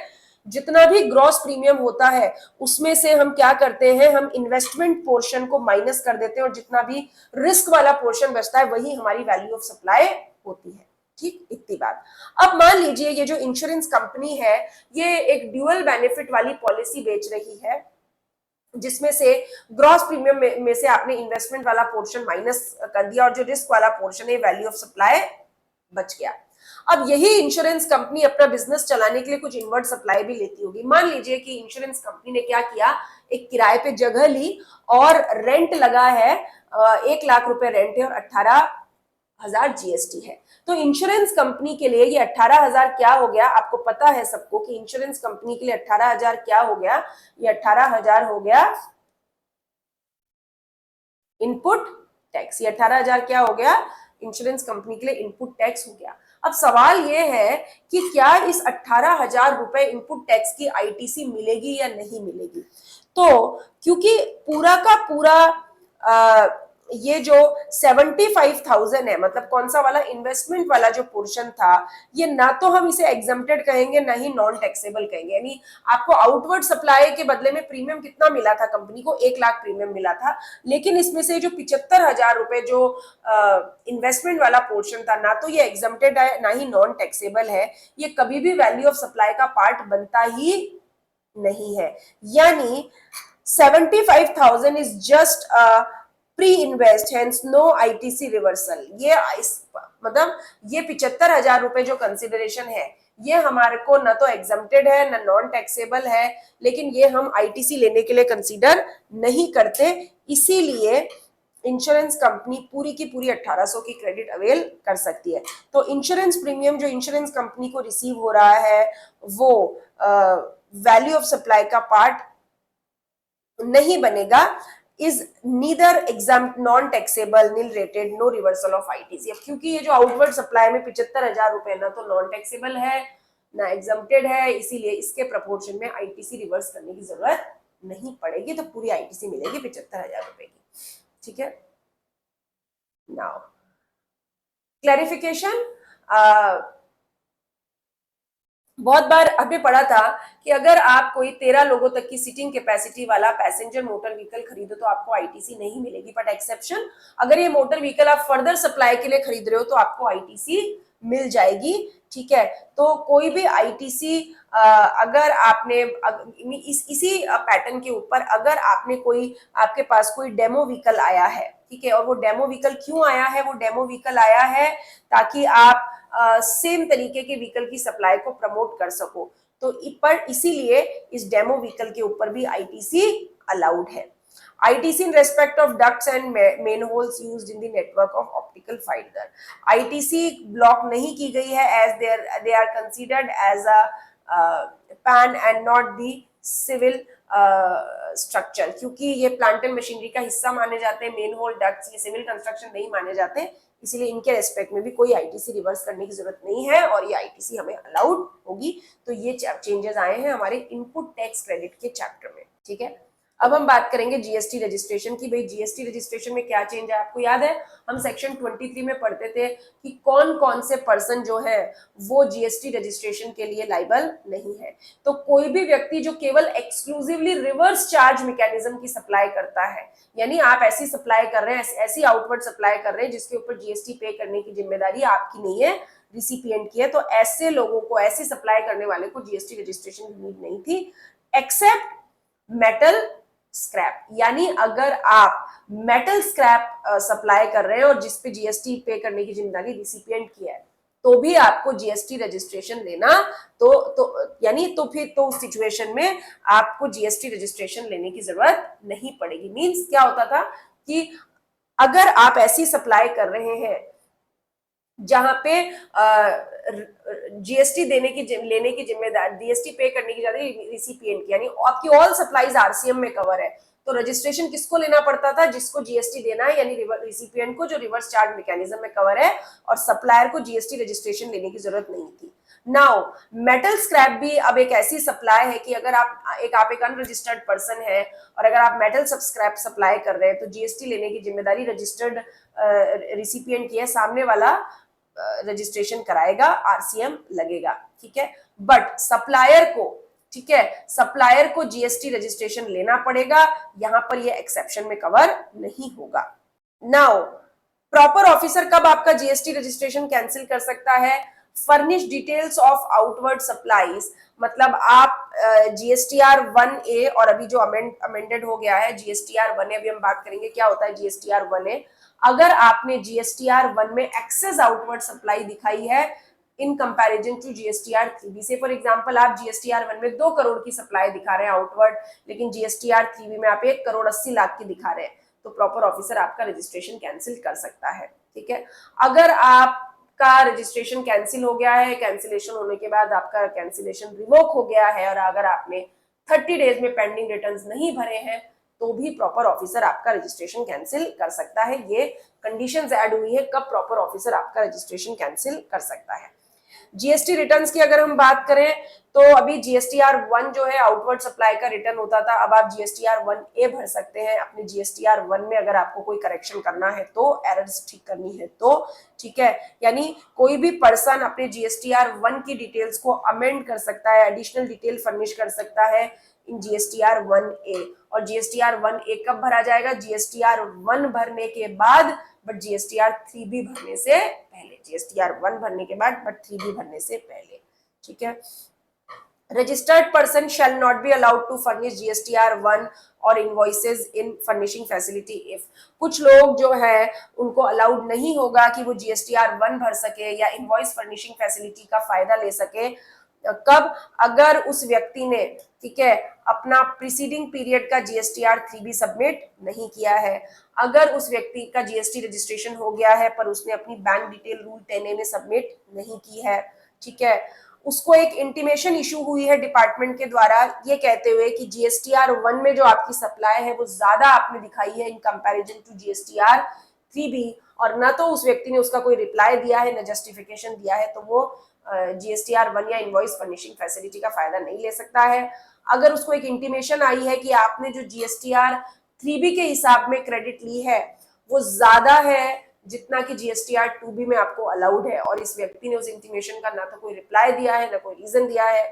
जितना भी ग्रॉस प्रीमियम होता है उसमें से हम क्या करते हैं, हम इन्वेस्टमेंट पोर्शन को माइनस कर देते हैं और जितना भी रिस्क वाला पोर्शन बचता है वही हमारी वैल्यू ऑफ सप्लाई होती है। ठीक, इतनी बात। अब मान लीजिए ये जो इंश्योरेंस कंपनी है ये एक ड्यूअल बेनिफिट वाली पॉलिसी बेच रही है, जिसमें से ग्रॉस प्रीमियम में से आपने इन्वेस्टमेंट वाला पोर्शन माइनस कर दिया और जो रिस्क वाला पोर्शन है वैल्यू ऑफ सप्लाई बच गया। अब यही इंश्योरेंस कंपनी अपना बिजनेस चलाने के लिए कुछ इनवर्ड सप्लाई भी लेती होगी। मान लीजिए कि इंश्योरेंस कंपनी ने क्या किया, एक किराए पे जगह ली और रेंट लगा है, 1 लाख रुपए रेंट है और 18,000 जीएसटी है। तो इंश्योरेंस कंपनी के लिए ये 18,000 क्या हो गया, आपको पता है सबको कि इंश्योरेंस कंपनी के लिए 18,000 क्या हो गया, ये 18,000 हो गया इनपुट टैक्स। ये 18,000 क्या हो गया, इंश्योरेंस कंपनी के लिए इनपुट टैक्स हो गया। अब सवाल ये है कि क्या इस 18,000 रुपए इनपुट टैक्स की आईटीसी मिलेगी या नहीं मिलेगी। तो क्योंकि पूरा का पूरा ये जो 75,000 है, मतलब कौन सा वाला, इन्वेस्टमेंट वाला जो पोर्शन था, ये ना तो हम इसे एग्जम्प्टेड कहेंगे ना ही नॉन टैक्सेबल कहेंगे। यानी आपको आउटवर्ड सप्लाई के बदले में प्रीमियम कितना मिला था, कंपनी को 1 लाख प्रीमियम मिला था, लेकिन इसमें से जो 75,000 रुपए जो इन्वेस्टमेंट वाला पोर्शन था, ना तो ये एग्जम्प्टेड है ना ही नॉन टैक्सेबल है, ये कभी भी वैल्यू ऑफ सप्लाई का पार्ट बनता ही नहीं है। यानी 75,000 is just pre invest, hence no ITC reversal. ये मतलब ये 75,000 रुपए जो कंसिडरेशन है ये हमारे को ना तो एग्जम्प्टेड है ना नॉन टैक्सेबल है, लेकिन ये हम आईटीसी लेने के लिए कंसीडर नहीं करते। इसीलिए इंश्योरेंस कंपनी पूरी की पूरी 1800 की क्रेडिट अवेल कर सकती है। तो इंश्योरेंस प्रीमियम जो इंश्योरेंस कंपनी को रिसीव हो रहा है वो वैल्यू ऑफ सप्लाई का पार्ट नहीं बनेगा, is neither exempt, non taxable, nil rated, no reversal of ITC। अब क्योंकि ये जो आउटवर्ड सप्लाई में 75,000 रुपए ना तो नॉन टैक्सेबल है ना एग्जम्प्टेड है, इसीलिए इसके प्रपोर्शन में आईटीसी रिवर्स करने की जरूरत नहीं पड़ेगी, तो पूरी आईटीसी मिलेगी 75,000 रुपए की। ठीक है, नाउ क्लैरिफिकेशन। बहुत बार हमने पढ़ा था कि अगर आप कोई 13 लोगों तक की सीटिंग कैपेसिटी वाला पैसेंजर मोटर व्हीकल खरीदो तो आपको आईटीसी नहीं मिलेगी, बट एक्सेप्शन, अगर ये मोटर व्हीकल आप फर्दर सप्लाई के लिए खरीद रहे हो तो आपको आईटीसी मिल जाएगी। ठीक है, तो कोई भी आईटीसी अगर आपने इसी पैटर्न के ऊपर अगर आपने कोई, आपके पास कोई डेमो व्हीकल आया है, ठीक है, और वो डेमो व्हीकल क्यों आया है, वो डेमो व्हीकल आया है ताकि आप सेम तरीके के व्हीकल की सप्लाई को प्रमोट कर सको, तो पर इसीलिए इस डेमो व्हीकल के ऊपर भी आईटीसी अलाउड है। ITC in respect of ducts and manholes used in the network of optical fibre. ITC block नहीं की गई है as they are considered as a pan and not the civil structure, क्योंकि ये plant and machinery का हिस्सा माने जाते हैं। मेन होल डक्ट्स ये सिविल कंस्ट्रक्शन नहीं माने जाते, इसीलिए इनके रेस्पेक्ट में भी कोई आईटीसी रिवर्स करने की जरूरत नहीं है और ये आईटीसी हमें अलाउड होगी। तो ये चेंजेस आए हैं हमारे इनपुट टैक्स क्रेडिट के चैप्टर में। ठीक है, अब हम बात करेंगे जीएसटी रजिस्ट्रेशन की। भाई जीएसटी रजिस्ट्रेशन में क्या चेंज है, आपको याद है हम सेक्शन 23 में पढ़ते थे कि कौन कौन से पर्सन जो है वो जीएसटी रजिस्ट्रेशन के लिए लाइबल नहीं है। तो कोई भी व्यक्ति जो केवल एक्सक्लूसिवली रिवर्स चार्ज मैकेनिज्म की सप्लाई करता है, यानी आप ऐसी सप्लाई कर रहे हैं, ऐसी आउटवर्ड सप्लाई कर रहे हैं जिसके ऊपर जीएसटी पे करने की जिम्मेदारी आपकी नहीं है, रिसिपिएंट की है, तो ऐसे लोगों को, ऐसी सप्लाई करने वाले को जीएसटी रजिस्ट्रेशन की नीड नहीं थी, एक्सेप्ट मेटल स्क्रैप। यानी अगर आप मेटल स्क्रैप सप्लाई कर रहे हैं और जिसपे जीएसटी पे करने की जिम्मेदारी रिसिपिएंट की है, तो भी आपको जीएसटी रजिस्ट्रेशन लेना, यानी तो फिर तो उस सिचुएशन में आपको जीएसटी रजिस्ट्रेशन लेने की जरूरत नहीं पड़ेगी। मींस क्या होता था कि अगर आप ऐसी सप्लाई कर रहे हैं जहां पे जीएसटी लेने की जिम्मेदारी, जीएसटी पे करने की जिम्मेदारी रिसिपिएंट की, यानी आपकी ऑल सप्लाईज आरसीएम में कवर है, तो रजिस्ट्रेशन किसको लेना पड़ता था, जिसको जीएसटी देना है, यानी रिसिपिएंट को, जो रिवर्स चार्ज मैकेनिज्म में कवर है, और सप्लायर को जीएसटी रजिस्ट्रेशन लेने की जरूरत नहीं थी। नाउ मेटल स्क्रैप भी अब एक ऐसी सप्लाई है कि अगर आप एक अनरजिस्टर्ड पर्सन है और अगर आप मेटल स्क्रैप सप्लाई कर रहे हैं तो जीएसटी लेने की जिम्मेदारी रजिस्टर्ड रिसिपिएंट की है, सामने वाला रजिस्ट्रेशन कराएगा, आरसीएम लगेगा, ठीक है। बट सप्लायर को, ठीक है, सप्लायर को जीएसटी रजिस्ट्रेशन लेना पड़ेगा, यहां पर ये एक्सेप्शन में कवर नहीं होगा। नाउ प्रॉपर ऑफिसर कब आपका जीएसटी रजिस्ट्रेशन कैंसिल कर सकता है, furnish details of outward supplies, मतलब आप जीएसटीआर 1A और अभी जो अमेंडेड हो गया है जीएसटीआर 1A, अभी हम बात करेंगे क्या होता है जीएसटीआर 1A। अगर आपने जीएसटीआर 1 में एक्सेस आउटवर्ड सप्लाई दिखाई है in comparison to GSTR 3B, से फॉर एग्जांपल आप जीएसटीआर 1 में 2 करोड़ की सप्लाई दिखा रहे हैं आउटवर्ड, लेकिन जीएसटीआर 3B में आप 1 करोड़ 80 लाख की दिखा रहे हैं, तो प्रॉपर ऑफिसर आपका रजिस्ट्रेशन कैंसिल कर सकता है, ठीक है। अगर आपका रजिस्ट्रेशन कैंसिल हो गया है, कैंसिलेशन होने के बाद आपका कैंसिलेशन रिवोक हो गया है, और अगर आपने 30 डेज में पेंडिंग रिटर्न्स नहीं भरे हैं, तो भी प्रॉपर ऑफिसर आपका रजिस्ट्रेशन कैंसिल कर सकता है। ये कंडीशंस ऐड हुई है कब प्रॉपर ऑफिसर आपका रजिस्ट्रेशन कैंसिल कर सकता है। जीएसटी रिटर्न्स की अगर हम बात करें तो अभी जीएसटीआर 1 जो है आउटवर्ड सप्लाई का रिटर्न होता था, अब आप जीएसटीआर 1A भर सकते हैं अपने जीएसटीआर 1 में, अगर आपको कोई करेक्शन करना है तो, एरर्स ठीक करनी है तो, ठीक है। यानी कोई भी पर्सन अपने जीएसटीआर 1 की डिटेल्स को अमेंड कर सकता है, एडिशनल डिटेल फर्निश कर सकता है इन जीएसटीआर 1A। और जीएसटीआर 1A कब भरा जाएगा, जीएसटीआर 1 भरने के बाद, बट जीएसटीआर 3B भरने से पहले, जीएसटीआर 1 भरने के बाद बट 3B भरने से पहले, ठीक है। Registered person shall not be allowed to furnish GSTR 1 और invoices in furnishing facility if, कुछ लोग जो है उनको अलाउड नहीं होगा कि वो जीएसटीआर 1 भर सके या इनवॉइस फर्निशिंग फैसिलिटी का फायदा ले सके, कब, अगर उस व्यक्ति ने, ठीक है, अपना प्रीसीडिंग पीरियड का जीएसटीआर 3B सबमिट नहीं किया है, अगर उस व्यक्ति का जीएसटी रजिस्ट्रेशन हो गया है पर उसने अपनी बैंक डिटेल रूल 10A में सबमिट नहीं की है, ठीक है, उसको एक इंटीमेशन इशू हुई है डिपार्टमेंट के द्वारा ये कहते हुए कि जीएसटीआर 1 में जो आपकी सप्लाई है वो ज्यादा आपने दिखाई है in comparison to GSTR 3B, और ना तो उस व्यक्ति ने उसका कोई रिप्लाई दिया है, न जस्टिफिकेशन दिया है, तो वो जीएसटीआर 1 या इनवॉइस फर्निशिंग फैसिलिटी का फायदा नहीं ले सकता है। अगर उसको एक इंटीमेशन आई है कि आपने जो जीएसटीआर 3B के हिसाब में क्रेडिट ली है वो ज्यादा है जितना कि जीएसटीआर 2B में आपको अलाउड है, और इस व्यक्ति ने उस इंटीमेशन का ना तो कोई रिप्लाई दिया है ना कोई रीजन दिया है,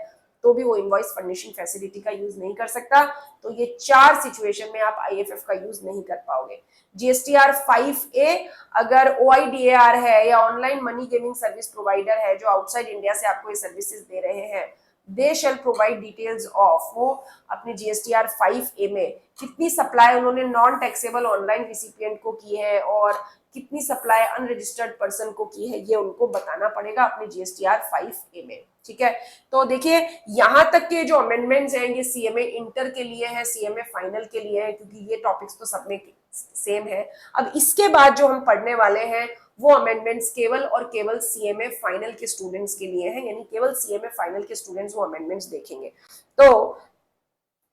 तो भी वो इनवॉइस फर्निशिंग फैसिलिटी का यूज नहीं कर सकता। तो ये 4 सिचुएशन में आप आईएफएफ का यूज नहीं कर पाओगे। जीएसटीआर 5A, अगर OIDAR है या online money gaming service provider है जो आउटसाइड इंडिया से आपको ये सर्विसेज दे रहे हैं, दे शेल प्रोवाइड डिटेल्स ऑफ, वो अपने जीएसटीआर 5A में कितनी सप्लाई उन्होंने नॉन टैक्सेबल ऑनलाइन रिसिपिएंट को की है और कितनी सप्लाई अनरजिस्टर्ड पर्सन को की है, ये उनको बताना पड़ेगा अपने जीएसटीआर 5A में, ठीक है। तो देखिए यहां तक के जो अमेंडमेंट्स हैं ये सीएमए इंटर के लिए है, सीएमए फाइनल के लिए है, क्योंकि ये टॉपिक्स तो सब में सेम है। अब इसके बाद जो हम पढ़ने वाले हैं वो अमेंडमेंट्स केवल और केवल सीएमए फाइनल के स्टूडेंट्स के लिए हैं, यानी केवल सीएमए फाइनल के स्टूडेंट्स वो अमेंडमेंट्स देखेंगे। तो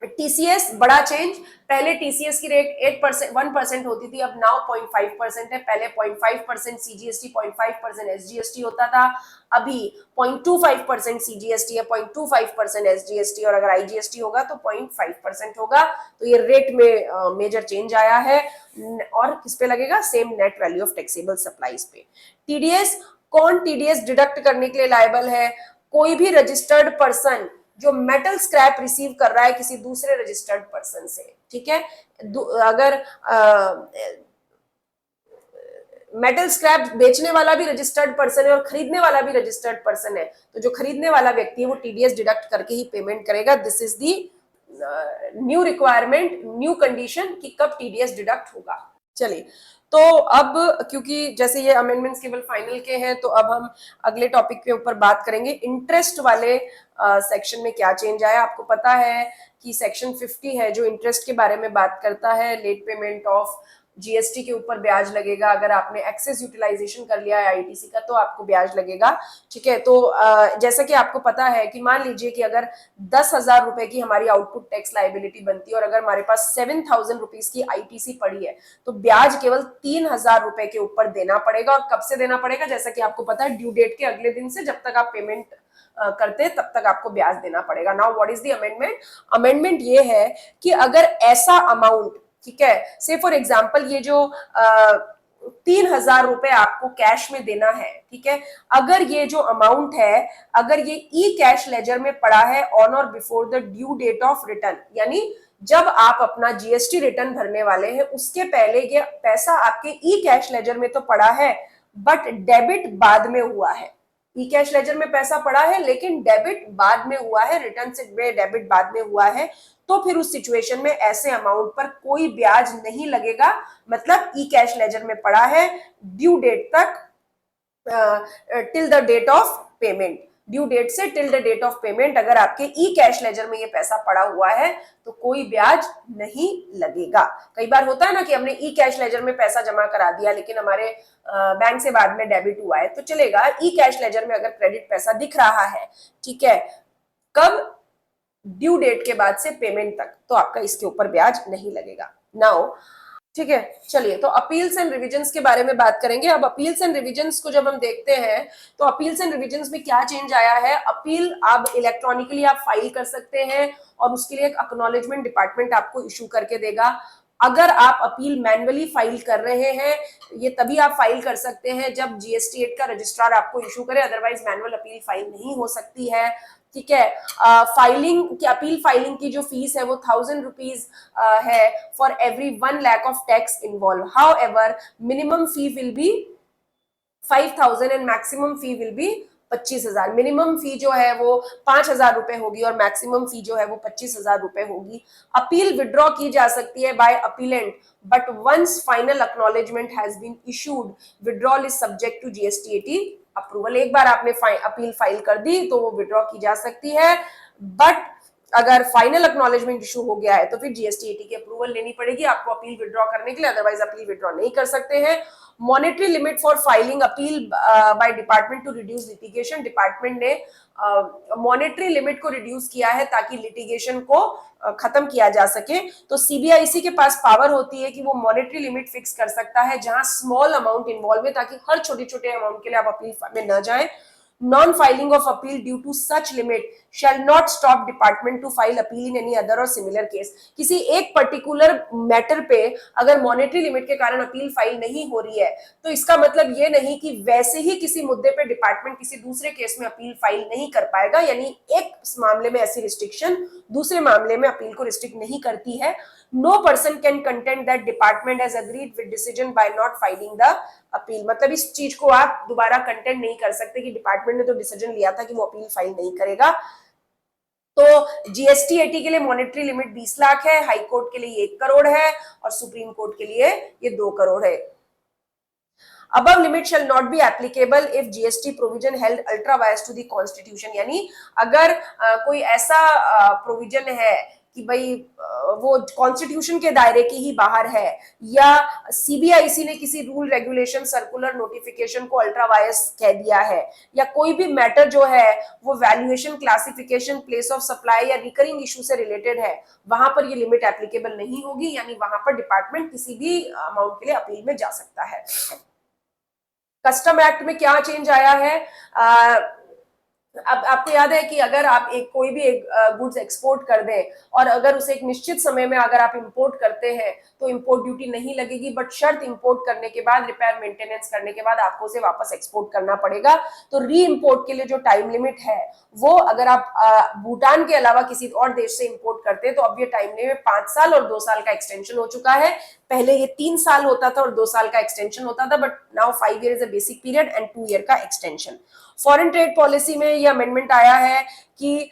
टीसीएस बड़ा चेंज, पहले टीसीएस की रेट 8% 1% होती थी, अब नाउ 0.5% है। पहले 0.5% सीजीएसटी, 0.5% एसजीएसटी होता था, अभी 0.25% सीजीएसटी है, 0.25% एसजीएसटी, और अगर आईजीएसटी होगा तो 0.5% होगा। तो ये रेट में मेजर चेंज आया है। और किस पे लगेगा? Same net value of taxable supplies पे। टीडीएस, कौन टीडीएस डिडक्ट करने के लिए लायबल है? कोई भी रजिस्टर्ड पर्सन जो मेटल स्क्रैप रिसीव कर रहा है किसी दूसरे रजिस्टर्ड पर्सन से, ठीक है। अगर मेटल स्क्रैप बेचने वाला भी रजिस्टर्ड पर्सन है और खरीदने वाला भी रजिस्टर्ड पर्सन है, तो जो खरीदने वाला व्यक्ति है वो टीडीएस डिडक्ट करके ही पेमेंट करेगा। This is the new requirement, new condition कि कब टीडीएस डिडक्ट होगा। चलिए, तो अब क्योंकि जैसे ये अमेंडमेंट्स केवल फाइनल के हैं, तो अब हम अगले टॉपिक के ऊपर बात करेंगे। इंटरेस्ट वाले सेक्शन में क्या चेंज आया? आपको पता है कि सेक्शन 50 है जो इंटरेस्ट के बारे में बात करता है। लेट पेमेंट ऑफ जीएसटी के ऊपर ब्याज लगेगा। अगर आपने एक्सेस यूटिलाइजेशन कर लिया है आईटीसी का तो आपको ब्याज लगेगा, ठीक है। तो जैसा कि आपको पता है कि मान लीजिए कि अगर 10,000 रुपए की हमारी आउटपुट टैक्स लाइबिलिटी बनती है और अगर हमारे पास 7,000 रुपीज की आईटीसी पड़ी है, तो ब्याज केवल 3,000 रुपए के ऊपर देना पड़ेगा। और कब से देना पड़ेगा? जैसा कि आपको पता है, ड्यू डेट के अगले दिन से, जब तक आप पेमेंट करते हैं तब तक आपको ब्याज देना पड़ेगा। Now what is the amendment? Amendment ये है कि अगर ऐसा अमाउंट, ठीक है, से फॉर एग्जाम्पल ये जो 3,000 रुपए आपको कैश में देना है, ठीक है, अगर ये जो अमाउंट है, अगर ये ई कैश लेजर में पड़ा है ऑन और before the due date of return, यानी जब आप अपना जीएसटी रिटर्न भरने वाले हैं उसके पहले ये पैसा आपके ई कैश लेजर में तो पड़ा है, बट डेबिट बाद में हुआ है। ई कैश लेजर में पैसा पड़ा है लेकिन डेबिट बाद में हुआ है, रिटर्न से डेबिट बाद में हुआ है, तो फिर उस सिचुएशन में ऐसे अमाउंट पर कोई ब्याज नहीं लगेगा। मतलब ई कैश लेजर में पड़ा है ड्यू डेट तक, till the date of payment, due date से till the date of payment अगर आपके ई कैश लेजर में ये पैसा पड़ा हुआ है तो कोई ब्याज नहीं लगेगा। कई बार होता है ना कि हमने ई कैश लेजर में पैसा जमा करा दिया लेकिन हमारे बैंक से बाद में डेबिट हुआ है, तो चलेगा। ई कैश लेजर में अगर क्रेडिट पैसा दिख रहा है, ठीक है, कब? ड्यू डेट के बाद से पेमेंट तक, तो आपका इसके ऊपर ब्याज नहीं लगेगा। नाउ ठीक है, चलिए, तो अपील्स एंड रिविजन्स के बारे में बात करेंगे। अब अपील्स एंड रिविजन्स को जब हम देखते हैं तो अपील्स एंड रिविजन्स में क्या चेंज आया है? अपील अब इलेक्ट्रॉनिकली आप फाइल कर सकते हैं और उसके लिए एक एक्नॉलेजमेंट डिपार्टमेंट आपको इशू करके देगा। अगर आप अपील मैन्युअली फाइल कर रहे हैं, ये तभी आप फाइल कर सकते हैं जब जीएसटी 8 का रजिस्ट्रार आपको इशू करे, अदरवाइज मैनुअल अपील फाइल नहीं हो सकती है, ठीक है। फाइलिंग की, अपील फाइलिंग की जो फीस है वो 1,000 रुपीज है for every 1 lakh of tax involve. However minimum fee will be 5,000 and maximum fee will be 25,000। Minimum fee जो है वो 5,000 रुपए होगी और मैक्सिमम फी जो है वो 25,000 रुपए होगी। अपील विड्रॉ की जा सकती है by appellant, but once final acknowledgement has been issued, withdrawal is subject to GST 80 approval. एक बार आपने अपील फाइल कर दी तो वो विड्रॉ की जा सकती है, बट अगर फाइनल एक्नॉलेजमेंट इशू हो गया है तो फिर जीएसटी 80 की अप्रूवल लेनी पड़ेगी आपको अपील विड्रॉ करने के लिए, अदरवाइज अपील विड्रॉ नहीं कर सकते हैं। Monetary limit for filing appeal by department to reduce litigation. Department ने मॉनेटरी लिमिट को रिड्यूस किया है ताकि लिटिगेशन को खत्म किया जा सके। तो सीबीआईसी के पास पावर होती है कि वो मॉनेटरी लिमिट फिक्स कर सकता है जहां स्मॉल अमाउंट इन्वॉल्व है, ताकि हर छोटे छोटे अमाउंट के लिए आप अपील में न जाएं। Non filing of appeal due to such limit shall not stop department to file appeal in any other or similar case। किसी एक पर्टिकुलर मैटर पे अगर मॉनेटरी लिमिट के कारण अपील फाइल नहीं हो रही है तो इसका मतलब ये नहीं कि वैसे ही किसी मुद्दे पे डिपार्टमेंट किसी दूसरे केस में अपील फाइल नहीं कर पाएगा, यानी एक मामले में ऐसी रिस्ट्रिक्शन दूसरे मामले में अपील को रिस्ट्रिक्ट नहीं करती है। No person can content that department has agreed with decision by not filing the appeal. मतलब इस चीज को आप दोबारा कंटेंट नहीं कर सकते कि डिपार्टमेंट ने तो डिसीजन लिया था कि वो अपील फाइल नहीं करेगा। तो जीएसटी 80 के लिए मॉनेटरी लिमिट 20 लाख है, हाई कोर्ट के लिए 1 करोड़ है और सुप्रीम कोर्ट के लिए ये 2 करोड़ है। Above limit shall not be applicable if GST provision held ultra vires to the constitution। यानी अगर कोई ऐसा प्रोविजन है कि भाई वो कॉन्स्टिट्यूशन के दायरे के ही बाहर है, या सीबीआईसी ने किसी रूल रेगुलेशन सर्कुलर नोटिफिकेशन को अल्ट्रा वायस कह दिया है, या कोई भी मैटर जो है वो valuation, classification, place of supply या रिकरिंग इशू से रिलेटेड है, वहां पर ये लिमिट एप्लीकेबल नहीं होगी, यानी वहां पर डिपार्टमेंट किसी भी अमाउंट के लिए अपील में जा सकता है। कस्टम एक्ट में क्या चेंज आया है? अब आपको याद है कि अगर आप कोई भी एक गुड्स एक्सपोर्ट कर दें और अगर उसे एक निश्चित समय में अगर आप इंपोर्ट करते हैं तो इंपोर्ट ड्यूटी नहीं लगेगी, बट शर्त इंपोर्ट करने के बाद, रिपेयर मेंटेनेंस करने के बाद आपको उसे वापस एक्सपोर्ट करना पड़ेगा। तो री इंपोर्ट के लिए जो टाइम लिमिट है वो अगर आप भूटान के अलावा किसी और देश से इंपोर्ट करते हैं तो अब ये टाइम लिमिट 5 साल और 2 साल का एक्सटेंशन हो चुका है। पहले ये 3 साल होता था और 2 साल का एक्सटेंशन होता था, but now 5 year is a basic period and 2 year का एक्सटेंशन। फॉरेन ट्रेड पॉलिसी में ये अमेंडमेंट आया है कि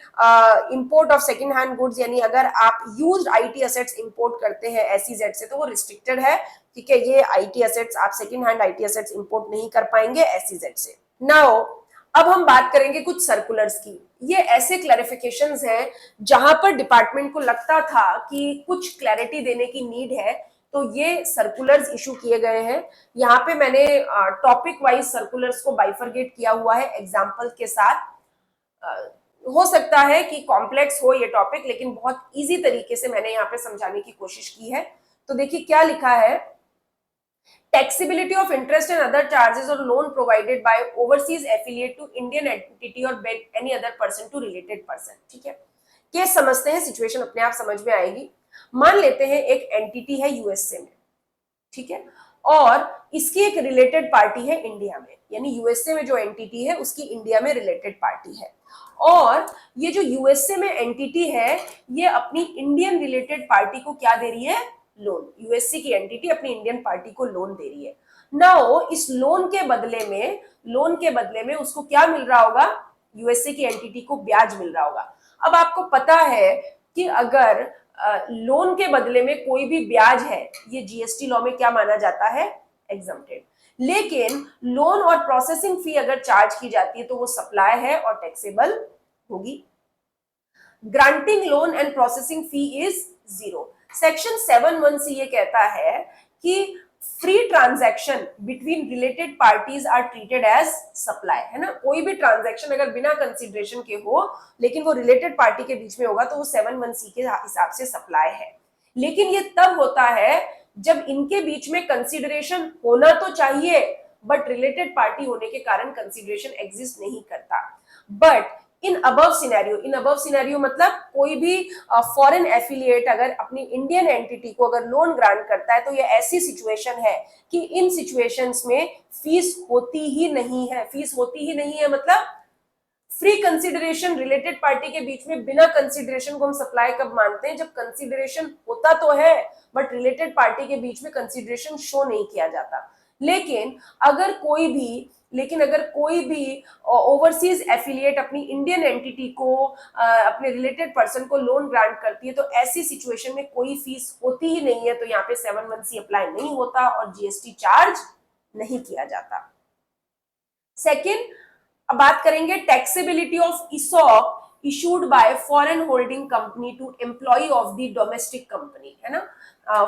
import of second hand goods, यानी अगर आप यूज्ड आईटी एसेट्स इंपोर्ट करते हैं एसईजेड से तो वो रिस्ट्रिक्टेड है, ठीक है। ये आईटी एसेट्स, आप second hand IT assets import नहीं कर पाएंगे एसईजेड से। नाउ अब हम बात करेंगे कुछ सर्कुलर्स की। ये ऐसे क्लैरिफिकेशंस हैं जहां पर डिपार्टमेंट को लगता था कि कुछ क्लैरिटी देने की नीड है, तो ये सर्कुलर्स इशू किए गए हैं। यहाँ पे मैंने टॉपिक वाइज सर्कुलर्स को बाइफरगेट किया हुआ है एग्जाम्पल के साथ। हो सकता है कि कॉम्प्लेक्स हो ये टॉपिक, लेकिन बहुत इजी तरीके से मैंने यहाँ पे समझाने की कोशिश की है। तो देखिए क्या लिखा है, taxability of interest and other charges or loan provided by overseas affiliate to Indian entity or any other person to related person, ठीक है। केस समझते हैं, सिचुएशन अपने आप समझ में आएगी। मान लेते हैं एक एंटिटी है यूएसए में, ठीक है, और इसकी एक रिलेटेड पार्टी है इंडिया में, यानी यूएसए में जो एंटिटी है उसकी इंडिया में रिलेटेड पार्टी है, और ये जो यूएसए में एंटिटी है ये अपनी इंडियन रिलेटेड पार्टी को क्या दे रही है? लोन। यूएसए की एंटिटी अपनी इंडियन पार्टी को लोन दे रही है। नाउ इस लोन के बदले में उसको क्या मिल रहा होगा? यूएसए की एंटिटी को ब्याज मिल रहा होगा। अब आपको पता है कि अगर लोन के बदले में कोई भी ब्याज है, ये जीएसटी लॉ में क्या माना जाता है? एग्जम्प्टेड। लेकिन लोन और प्रोसेसिंग फी अगर चार्ज की जाती है तो वो सप्लाई है और टैक्सेबल होगी। Granting loan and processing fee is 0। Section 7(1) से ये कहता है कि free transaction between related parties are treated as supply, है ना। कोई भी ट्रांजैक्शन अगर बिना कंसिडरेशन के हो लेकिन वो रिलेटेड पार्टी के बीच में होगा तो वो 7(1) के हिसाब से सप्लाई है। लेकिन ये तब होता है जब इनके बीच में कंसिडरेशन होना तो चाहिए, बट रिलेटेड पार्टी होने के कारण कंसिडरेशन एग्जिस्ट नहीं करता। बट इन अबव सिनेरियो मतलब कोई भी फॉरेन एफिलिएट अगर अपनी इंडियन एंटिटी को अगर लोन ग्रांट करता है तो ये ऐसी सिचुएशन है कि इन सिचुएशंस में फीस होती ही नहीं है। मतलब फ्री कंसिडरेशन रिलेटेड पार्टी के बीच में बिना कंसिडरेशन को हम सप्लाई कब मानते हैं? जब कंसिडरेशन होता तो है बट रिलेटेड पार्टी के बीच में कंसिडरेशन शो नहीं किया जाता। लेकिन अगर कोई भी ओवरसीज एफिलिएट अपनी इंडियन एंटिटी को अपने रिलेटेड पर्सन को लोन ग्रांट करती है तो ऐसी सिचुएशन में कोई फीस होती ही नहीं है, तो यहाँ पे 7(1) अप्लाई नहीं होता और जीएसटी चार्ज नहीं किया जाता। सेकेंड, अब बात करेंगे taxability of ESOP issued by foreign holding company to employee of the domestic company, है ना।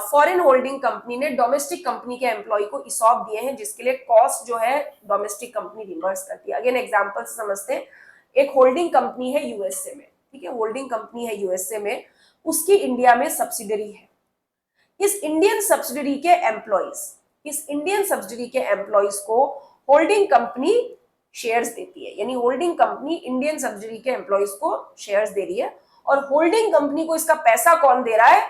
फॉरेन होल्डिंग कंपनी ने डोमेस्टिक कंपनी के एम्प्लॉय को ESOP दिए हैं जिसके लिए कॉस्ट जो है डोमेस्टिक कंपनी रिमबर्स करती है। अगेन एग्जांपल से समझते हैं, एक होल्डिंग कंपनी है यूएसए में, ठीक है, होल्डिंग कंपनी है यूएसए में, उसकी इंडिया में सब्सिडरी है। इस इंडियन सब्सिडरी के एम्प्लॉयज को होल्डिंग कंपनी शेयर्स देती है, यानी होल्डिंग कंपनी इंडियन सब्सिडरी के एम्प्लॉयज को शेयर्स दे रही है, और होल्डिंग कंपनी को इसका पैसा कौन दे रहा है?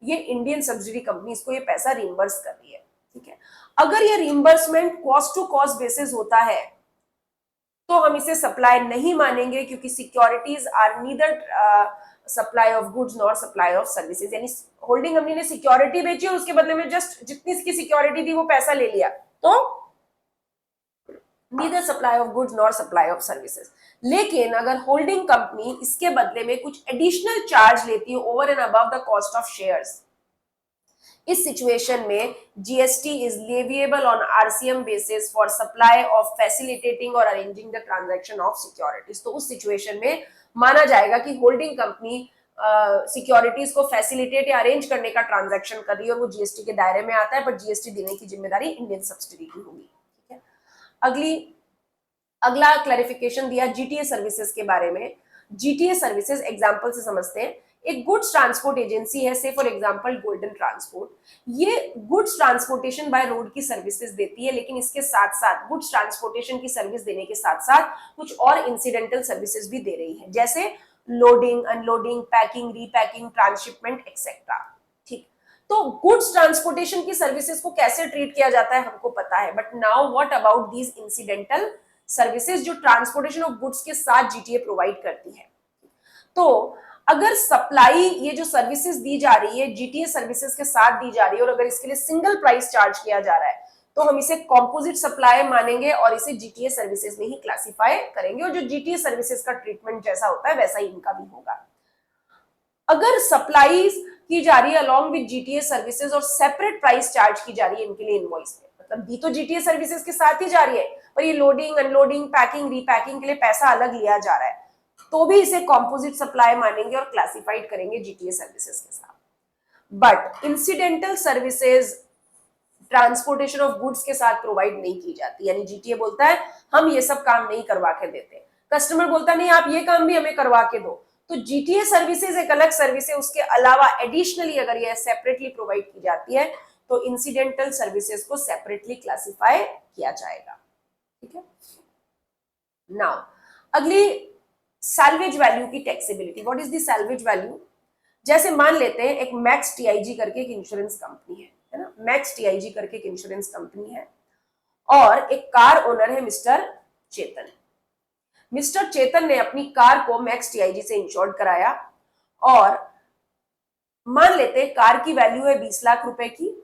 ये इंडियन सब्सिडरी कंपनी इसको ये पैसा रिइंबर्स कर रही है, ठीक है। अगर ये reimbursement cost to cost basis होता है तो हम इसे सप्लाई नहीं मानेंगे, क्योंकि securities are neither supply of goods nor supply of services. यानी होल्डिंग कंपनी ने सिक्योरिटी बेची और उसके बदले में जस्ट जितनी इसकी सिक्योरिटी थी वो पैसा ले लिया, तो neither supply of goods nor supply of services. लेकिन अगर होल्डिंग कंपनी इसके बदले में कुछ एडिशनल चार्ज लेती है over and above the cost of shares, इस सिचुएशन में GST is leviable on RCM basis for supply of facilitating और arranging the transaction of securities. तो उस सिचुएशन में माना जाएगा कि होल्डिंग कंपनी सिक्योरिटीज को फैसिलिटेट या अरेंज करने का ट्रांजैक्शन कर रही है और वो जीएसटी के दायरे में आता है, बट जीएसटी देने की जिम्मेदारी इंडियन सब्सिडरी की होगी। ठीक है, अगला क्लैरिफिकेशन दिया जीटीए सर्विसेज के बारे में। जीटीए सर्विसेज एग्जांपल से समझते हैं। एक गुड्स ट्रांसपोर्ट एजेंसी है, से फॉर एग्जांपल गोल्डन ट्रांसपोर्ट, ये गुड्स ट्रांसपोर्टेशन बाय रोड की सर्विसेज देती है, लेकिन इसके साथ साथ गुड्स ट्रांसपोर्टेशन की सर्विस देने के साथ साथ कुछ और इंसिडेंटल सर्विसेज भी दे रही है, जैसे loading, unloading, packing, repacking, transshipment etcetera. ठीक, तो गुड्स ट्रांसपोर्टेशन की सर्विसेज को कैसे ट्रीट किया जाता है हमको पता है, but now what about these incidental services जो ट्रांसपोर्टेशन ऑफ गुड्स के साथ जीटीए प्रोवाइड करती है। तो अगर सप्लाई, ये जो सर्विसेज दी जा रही है जीटीए सर्विसेज के साथ दी जा रही है, और अगर इसके लिए सिंगल प्राइस चार्ज किया जा रहा है, तो हम इसे कॉम्पोजिट सप्लाई मानेंगे और इसे जीटीए सर्विसेज में ही क्लासिफाई करेंगे, और जो जीटीए सर्विसेज का ट्रीटमेंट जैसा होता है वैसा ही इनका भी होगा। अगर सप्लाई की जा रही है अलॉन्ग विद जीटीए सर्विसेज और सेपरेट प्राइस चार्ज की जा रही है इनके लिए इनवॉइस में, मतलब दी तो जीटीए सर्विसेज के साथ ही जा रही है, पर ये लोडिंग, अनलोडिंग, पैकिंग, रीपैकिंग के लिए पैसा अलग लिया जा रहा है, तो भी इसे कॉम्पोजिट सप्लाई मानेंगे और क्लासिफाइड करेंगे जीटीए सर्विसेज के साथ। But incidental services transportation of goods के साथ प्रोवाइड नहीं की जाती, यानी जीटीए बोलता है हम ये सब काम नहीं करवा के देते, कस्टमर बोलता नहीं आप ये काम भी हमें करवा के दो, तो जीटीए सर्विसेज एक अलग सर्विस है, उसके अलावा एडिशनली अगर ये सेपरेटली प्रोवाइड की जाती है तो इंसिडेंटल सर्विसेज को सेपरेटली क्लासिफाई किया जाएगा। ठीक है, नाउ अगली सैल्वेज वैल्यू की taxability. What is the salvage value? जैसे मान लेते हैं एक मैक्स टीआईजी करके एक इंश्योरेंस कंपनी है ना, मैक्स टीआईजी करके एक इंश्योरेंस कंपनी है, और एक कार ओनर है मिस्टर चेतन। मिस्टर चेतन ने अपनी कार को मैक्स टीआईजी से इंश्योर्ड कराया, और मान लेते हैं कार की वैल्यू है 20 लाख रुपए की,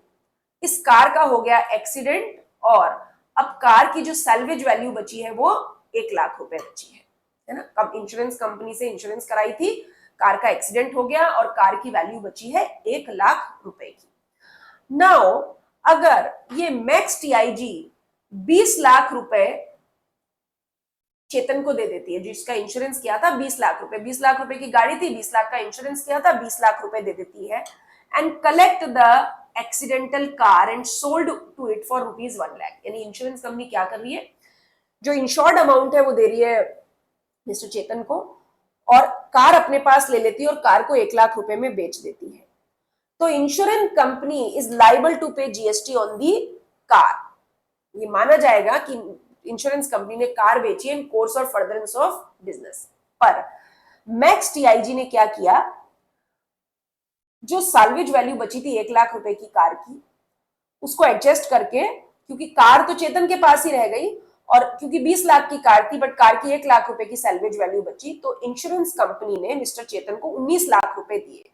इस कार का हो गया एक्सीडेंट, और अब कार की जो सैल्वेज वैल्यू बची है वो 1 लाख रुपए बची है ना। कब इंश्योरेंस कंपनी से इंश्योरेंस कराई थी, कार का एक्सीडेंट हो गया और कार की वैल्यू बची है 1 लाख रुपए की। नाउ अगर ये मैक्स टीआईजी 20 लाख रुपए चेतन को दे देती है, जिसका इंश्योरेंस किया था 20 लाख रुपए, 20 लाख रुपए की गाड़ी थी, 20 लाख का इंश्योरेंस किया था, 20 लाख रुपए दे देती है, and collect the accidental car and sold to it for ₹1 lakh. यानी इंश्योरेंस कंपनी क्या कर रही है, जो इंश्योर्ड अमाउंट है वो दे रही है मिस्टर चेतन को, और कार अपने पास ले लेती है और कार को 1 लाख रुपए में बेच देती है। तो insurance company is liable to pay GST on the car. ये माना जाएगा कि इंश्योरेंस कंपनी ने कार बेची इन कोर्स और फर्दरेंस ऑफ बिजनेस। पर मैक्स टीआईजी ने क्या किया, जो सैल्वेज वैल्यू बची थी 1 लाख रुपए की कार की, उसको एडजस्ट करके, क्योंकि कार तो चेतन के पास ही रह गई, और क्योंकि 20 लाख की कार थी बट कार की 1 लाख रुपए की सैल्वेज वैल्यू बची, तो इंश्योरेंस कंपनी ने मिस्टर चेतन को 19 लाख रुपए दिए।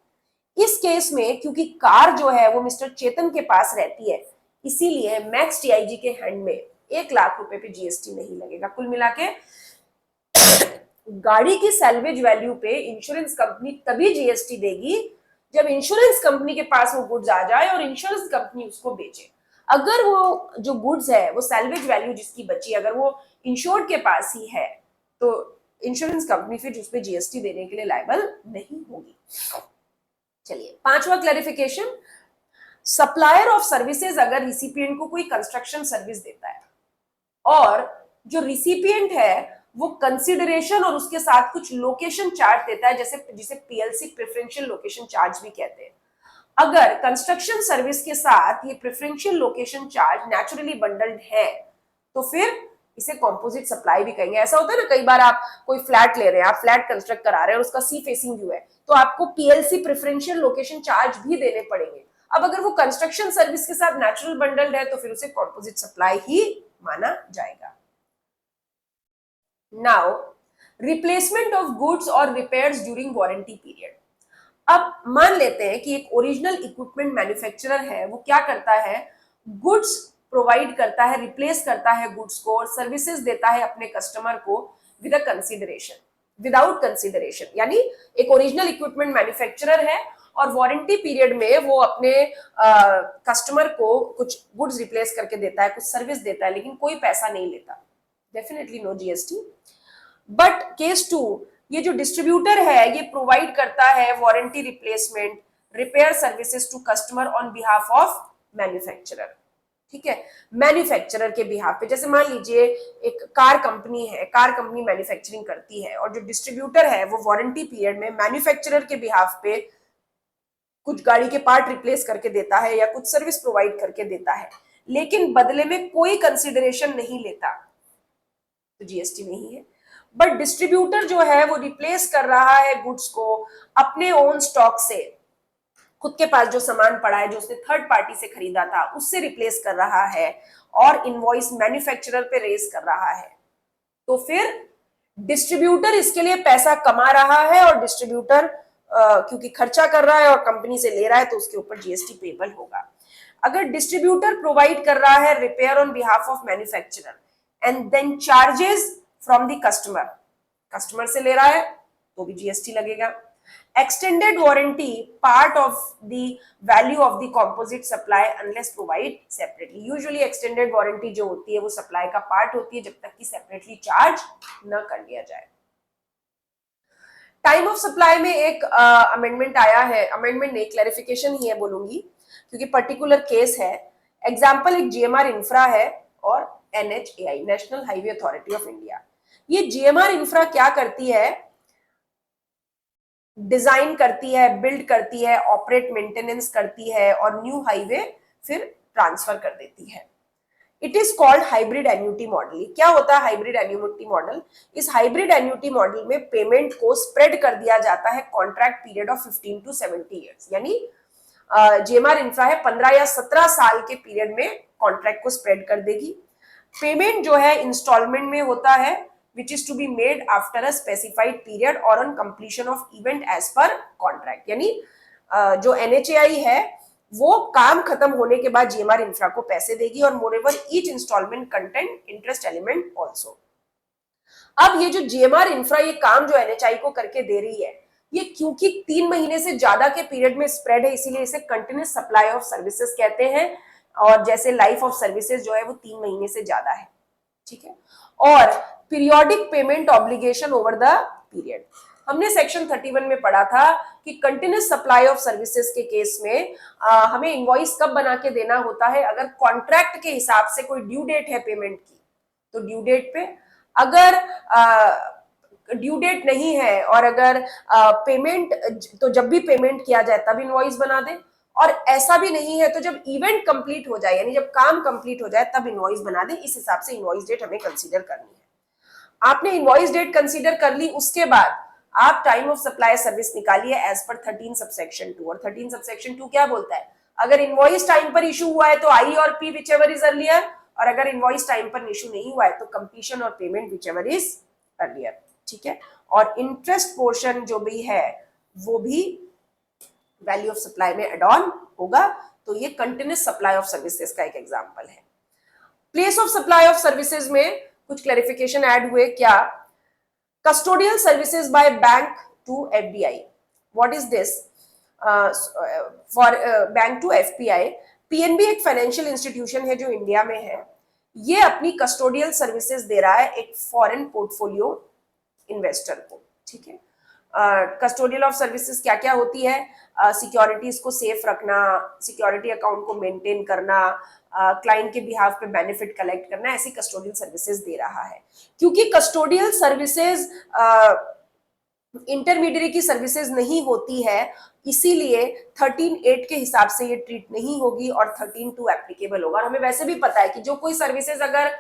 इस केस में क्योंकि कार जो है वो मिस्टर चेतन के पास रहती है, इसीलिए मैक्स टीआईजी के हैंड में 1 लाख रुपए पे जीएसटी नहीं लगेगा। कुल मिला के गाड़ी की सैल्वेज वैल्यू पे इंश्योरेंस कंपनी तभी जीएसटी देगी जब इंश्योरेंस कंपनी के पास वो गुड्स आ जाए और इंश्योरेंस कंपनी उसको बेचे। अगर वो जो गुड्स है, वो सैल्वेज वैल्यू जिसकी बची, अगर वो इंश्योर्ड के पास ही है, तो इंश्योरेंस कंपनी फिर उस पर जीएसटी देने के लिए लायबल नहीं होगी। चलिए, 5वां क्लैरिफिकेशन, सप्लायर ऑफ सर्विसेज अगर रिसिपिएंट को कोई कंस्ट्रक्शन सर्विस देता है और जो रिसिपिएंट है वो कंसिडरेशन और उसके साथ कुछ लोकेशन चार्ज देता है, जैसे जिसे पीएलसी प्रेफरेंशियल लोकेशन चार्ज भी कहते हैं। अगर कंस्ट्रक्शन सर्विस के साथ ये preferential location charge naturally bundled है, तो फिर इसे कॉम्पोजिट सप्लाई भी कहेंगे। ऐसा होता है ना, कई बार आप कोई फ्लैट ले रहे हैं, आप फ्लैट कंस्ट्रक्ट करा रहे हैं और उसका सी फेसिंग व्यू है, तो आपको पीएलसी प्रेफरेंशियल लोकेशन चार्ज भी देने पड़ेंगे। अब अगर वो कंस्ट्रक्शन सर्विस के साथ नेचुरल बंडल्ड है तो फिर उसे कॉम्पोजिट सप्लाई ही माना जाएगा। नाउ, रिप्लेसमेंट ऑफ गुड्स और रिपेयर्स ड्यूरिंग वारंटी पीरियड। अब मान लेते हैं कि एक ओरिजिनल इक्विपमेंट मैन्युफैक्चरर है, वो क्या करता है, गुड्स प्रोवाइड करता है, रिप्लेस करता है गुड्स को और सर्विसेज देता है अपने कस्टमर को with a consideration, without consideration. यानी एक ओरिजिनल इक्विपमेंट मैन्युफैक्चरर है और वारंटी पीरियड में वो अपने कस्टमर को कुछ गुड्स रिप्लेस करके देता है, कुछ सर्विस देता है, लेकिन कोई पैसा नहीं लेता, definitely no GST. But case 2, ये जो डिस्ट्रीब्यूटर है ये प्रोवाइड करता है warranty replacement repair services to customer on behalf of manufacturer. ठीक है, मैन्युफैक्चरर के बिहाफ पे, जैसे मान लीजिए एक कार कंपनी है, कार कंपनी मैन्युफैक्चरिंग करती है और जो डिस्ट्रीब्यूटर है वो वारंटी पीरियड में मैन्युफैक्चरर के बिहाफ पे कुछ गाड़ी के पार्ट रिप्लेस करके देता है या कुछ सर्विस प्रोवाइड करके देता है, लेकिन बदले में कोई कंसिडरेशन नहीं लेता, तो जीएसटी नहीं है। बट डिस्ट्रीब्यूटर जो है वो रिप्लेस कर रहा है गुड्स को अपने ओन स्टॉक से, खुद के पास जो सामान पड़ा है जो उसने थर्ड पार्टी से खरीदा था उससे रिप्लेस कर रहा है और इनवॉइस मैन्युफैक्चरर पे रेज कर रहा है, तो फिर डिस्ट्रीब्यूटर इसके लिए पैसा कमा रहा है और डिस्ट्रीब्यूटर क्योंकि खर्चा कर रहा है और कंपनी से ले रहा है तो उसके ऊपर जीएसटी पेबल होगा। अगर डिस्ट्रीब्यूटर प्रोवाइड कर रहा है repair on behalf of manufacturer and then charges from the customer, customer से ले रहा है तो भी जीएसटी लगेगा। Extended warranty part of the value of the composite supply unless provide separately. Usually extended warranty जो होती है वो सप्लाई का पार्ट होती है जब तक कि सेपरेटली चार्ज न कर लिया जाए। टाइम ऑफ सप्लाई में एक अमेंडमेंट आया है, अमेंडमेंट नहीं क्लैरिफिकेशन ही है बोलूंगी क्योंकि पर्टिकुलर केस है। एग्जांपल एक जीएमआर इंफ्रा है और NHAI national highway authority of India. ये जीएमआर इंफ्रा क्या करती है, डिजाइन करती है, बिल्ड करती है, ऑपरेट मेंटेनेंस करती है और न्यू हाईवे फिर ट्रांसफर कर देती है। It is called hybrid annuity model. क्या होता है हाइब्रिड एन्युटी मॉडल? इस हाइब्रिड एन्युटी मॉडल में पेमेंट को स्प्रेड कर दिया जाता है contract period of 15 to 70 years, यानी जेएमआर इंफ्रा है 15 या 17 साल के पीरियड में कॉन्ट्रैक्ट को स्प्रेड कर देगी। पेमेंट जो है इंस्टॉलमेंट में होता है which is to be made after a specified period or on completion of event as per contract। यानी जो एनएचएआई है वो काम खत्म होने के बाद जीएमआर इंफ्रा को पैसे देगी और moreover each instalment content interest element also. अब ये जो जीएमआर इंफ्रा ये काम जो एनएचआई को करके दे रही है ये क्योंकि 3 महीने से ज्यादा के पीरियड में स्प्रेड है इसीलिए इसे कंटिन्यूस सप्लाई ऑफ सर्विसेज कहते हैं और जैसे लाइफ ऑफ सर्विसेज जो है वो 3 महीने से ज्यादा है। ठीक है, और periodic payment obligation over the period. हमने सेक्शन 31 में पढ़ा था कि कंटिन्यूस सप्लाई ऑफ सर्विसेज के केस में हमें इनवॉइस कब बना के देना होता है, अगर कॉन्ट्रैक्ट के हिसाब से कोई ड्यू डेट है पेमेंट की तो ड्यू डेट पे, अगर ड्यू डेट नहीं है और अगर पेमेंट तो जब भी पेमेंट किया जाए तब इनवॉइस बना दे, और ऐसा भी नहीं है तो जब इवेंट कंप्लीट हो जाए यानी जब काम कंप्लीट हो जाए तब इनवॉइस बना दे। इस हिसाब से इनवॉइस डेट हमें कंसीडर करनी है। आपने इनवॉइस डेट कंसीडर कर ली, उसके बाद आप टाइम ऑफ सप्लाई सर्विस निकालिए एज पर 13 सबसेक्शन 2। और 13 सबसेक्शन 2 क्या बोलता है, अगर इनवॉइस टाइम पर इशू हुआ है तो आई और पी विचएवर इज अर्लियर, और अगर इनवॉइस टाइम पर इशू नहीं हुआ है तो कंप्लीशन और पेमेंट विचएवर इज अर्लियर। ठीक है, और इंटरेस्ट पोर्शन जो भी है वो भी वैल्यू ऑफ सप्लाई में एड ऑन होगा, तो ये कंटिन्यूस सप्लाई ऑफ सर्विसेज का एक एग्जांपल है। Place of supply of services में कुछ क्लैरिफिकेशन ऐड हुए। क्या? Custodial services by bank to FDI. What is this? For bank to FPI. PNB एक फाइनेंशियल इंस्टीट्यूशन है जो इंडिया में है, ये अपनी कस्टोडियल सर्विसेज दे रहा है एक फॉरेन पोर्टफोलियो इन्वेस्टर को। ठीक है, कस्टोडियल ऑफ सर्विसेज क्या क्या होती है? सिक्योरिटीज को सेफ रखना, सिक्योरिटी अकाउंट को मेंटेन करना, क्लाइंट के बिहाफ पे बेनिफिट कलेक्ट करना, ऐसी कस्टोडियल सर्विसेज दे रहा है। क्योंकि कस्टोडियल सर्विसेज इंटरमीडियरी की सर्विसेज नहीं होती है इसीलिए 13(8) के हिसाब से ये ट्रीट नहीं होगी और 13(2) एप्लीकेबल होगा। और हमें वैसे भी पता है कि जो कोई सर्विसेज अगर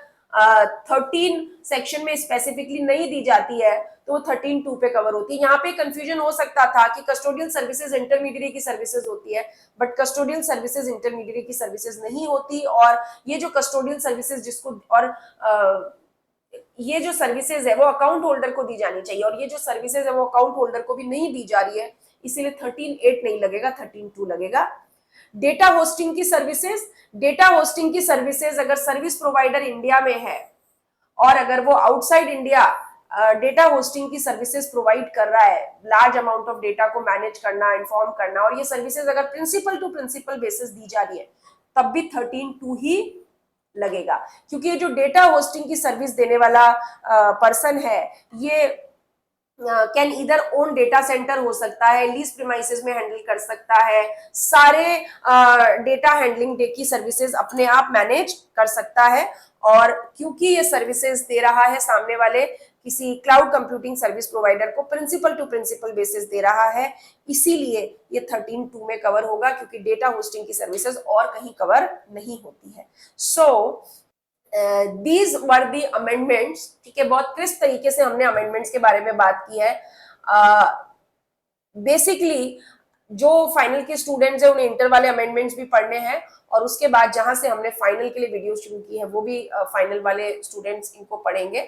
13 सेक्शन में स्पेसिफिकली नहीं दी जाती है तो वो 13(2) पे कवर होती है। यहाँ पे कंफ्यूजन हो सकता था कि कस्टोडियल सर्विसेज इंटरमीडियरी की सर्विसेज होती है, बट कस्टोडियल सर्विसेज इंटरमीडियरी की सर्विसेज नहीं होती। और ये जो कस्टोडियल सर्विसेज जिसको और ये जो सर्विसेज है वो अकाउंट होल्डर को दी जानी चाहिए और ये जो सर्विसेज है वो अकाउंट होल्डर को भी नहीं दी जा रही है, इसीलिए 13(8) नहीं लगेगा, 13(2) लगेगा। डेटा होस्टिंग की सर्विसेज, डेटा होस्टिंग की सर्विसेज अगर सर्विस प्रोवाइडर इंडिया में है और अगर वो आउटसाइड इंडिया डेटा होस्टिंग की सर्विसेज प्रोवाइड कर रहा है, लार्ज अमाउंट ऑफ डेटा को मैनेज करना, इन्फॉर्म करना, और ये सर्विसेज अगर प्रिंसिपल टू प्रिंसिपल बेसिस दी जा रही है तब भी 13(2) ही लगेगा। क्योंकि ये जो डेटा होस्टिंग की सर्विस देने वाला पर्सन है ये कैन इधर ओन डेटा सेंटर हो सकता है, लीज प्रीमाइसेस में हैंडल कर सकता है, सारे डेटा हैंडलिंग की सर्विसेज अपने आप मैनेज कर सकता है। और क्योंकि ये सर्विसेज दे रहा है सामने वाले किसी क्लाउड कंप्यूटिंग सर्विस प्रोवाइडर को, प्रिंसिपल टू प्रिंसिपल बेसिस दे रहा है, इसीलिए ये 13(2) में कवर होगा, क्योंकि डेटा होस्टिंग की सर्विसेज और कहीं कवर नहीं होती है। So these were the amendments. ठीक है, बहुत क्रिस्प तरीके से हमने अमेंडमेंट्स के बारे में बात की है। बेसिकली जो फाइनल के स्टूडेंट्स हैं उन्हें इंटर वाले अमेंडमेंट्स भी पढ़ने हैं, और उसके बाद जहां से हमने फाइनल के लिए वीडियो शुरू की है वो भी फाइनल वाले स्टूडेंट्स इनको पढ़ेंगे।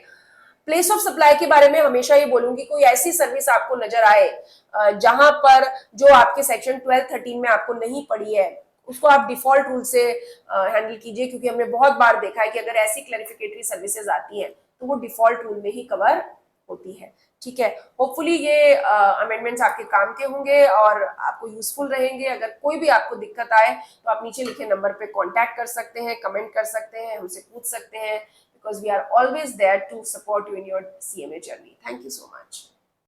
प्लेस ऑफ सप्लाई के बारे में हमेशा ये बोलूंगी, कोई ऐसी सर्विस आपको नजर आए जहां पर जो आपके सेक्शन 12-13 में आपको नहीं पड़ी है, उसको आप डिफॉल्ट रूल से हैंडल कीजिए, क्योंकि हमने बहुत बार देखा है कि अगर ऐसी क्लैरिफिकेटरी सर्विसेज आती हैं तो वो डिफॉल्ट रूल में ही कवर होती है। ठीक है, होपफुली ये अमेंडमेंट्स आपके काम के होंगे और आपको यूजफुल रहेंगे। अगर कोई भी आपको दिक्कत आए तो आप नीचे लिखे नंबर पे कांटेक्ट कर सकते हैं, कमेंट कर सकते हैं, हमसे पूछ सकते हैं, because we are always there to support you in your CMA journey. Thank you so much.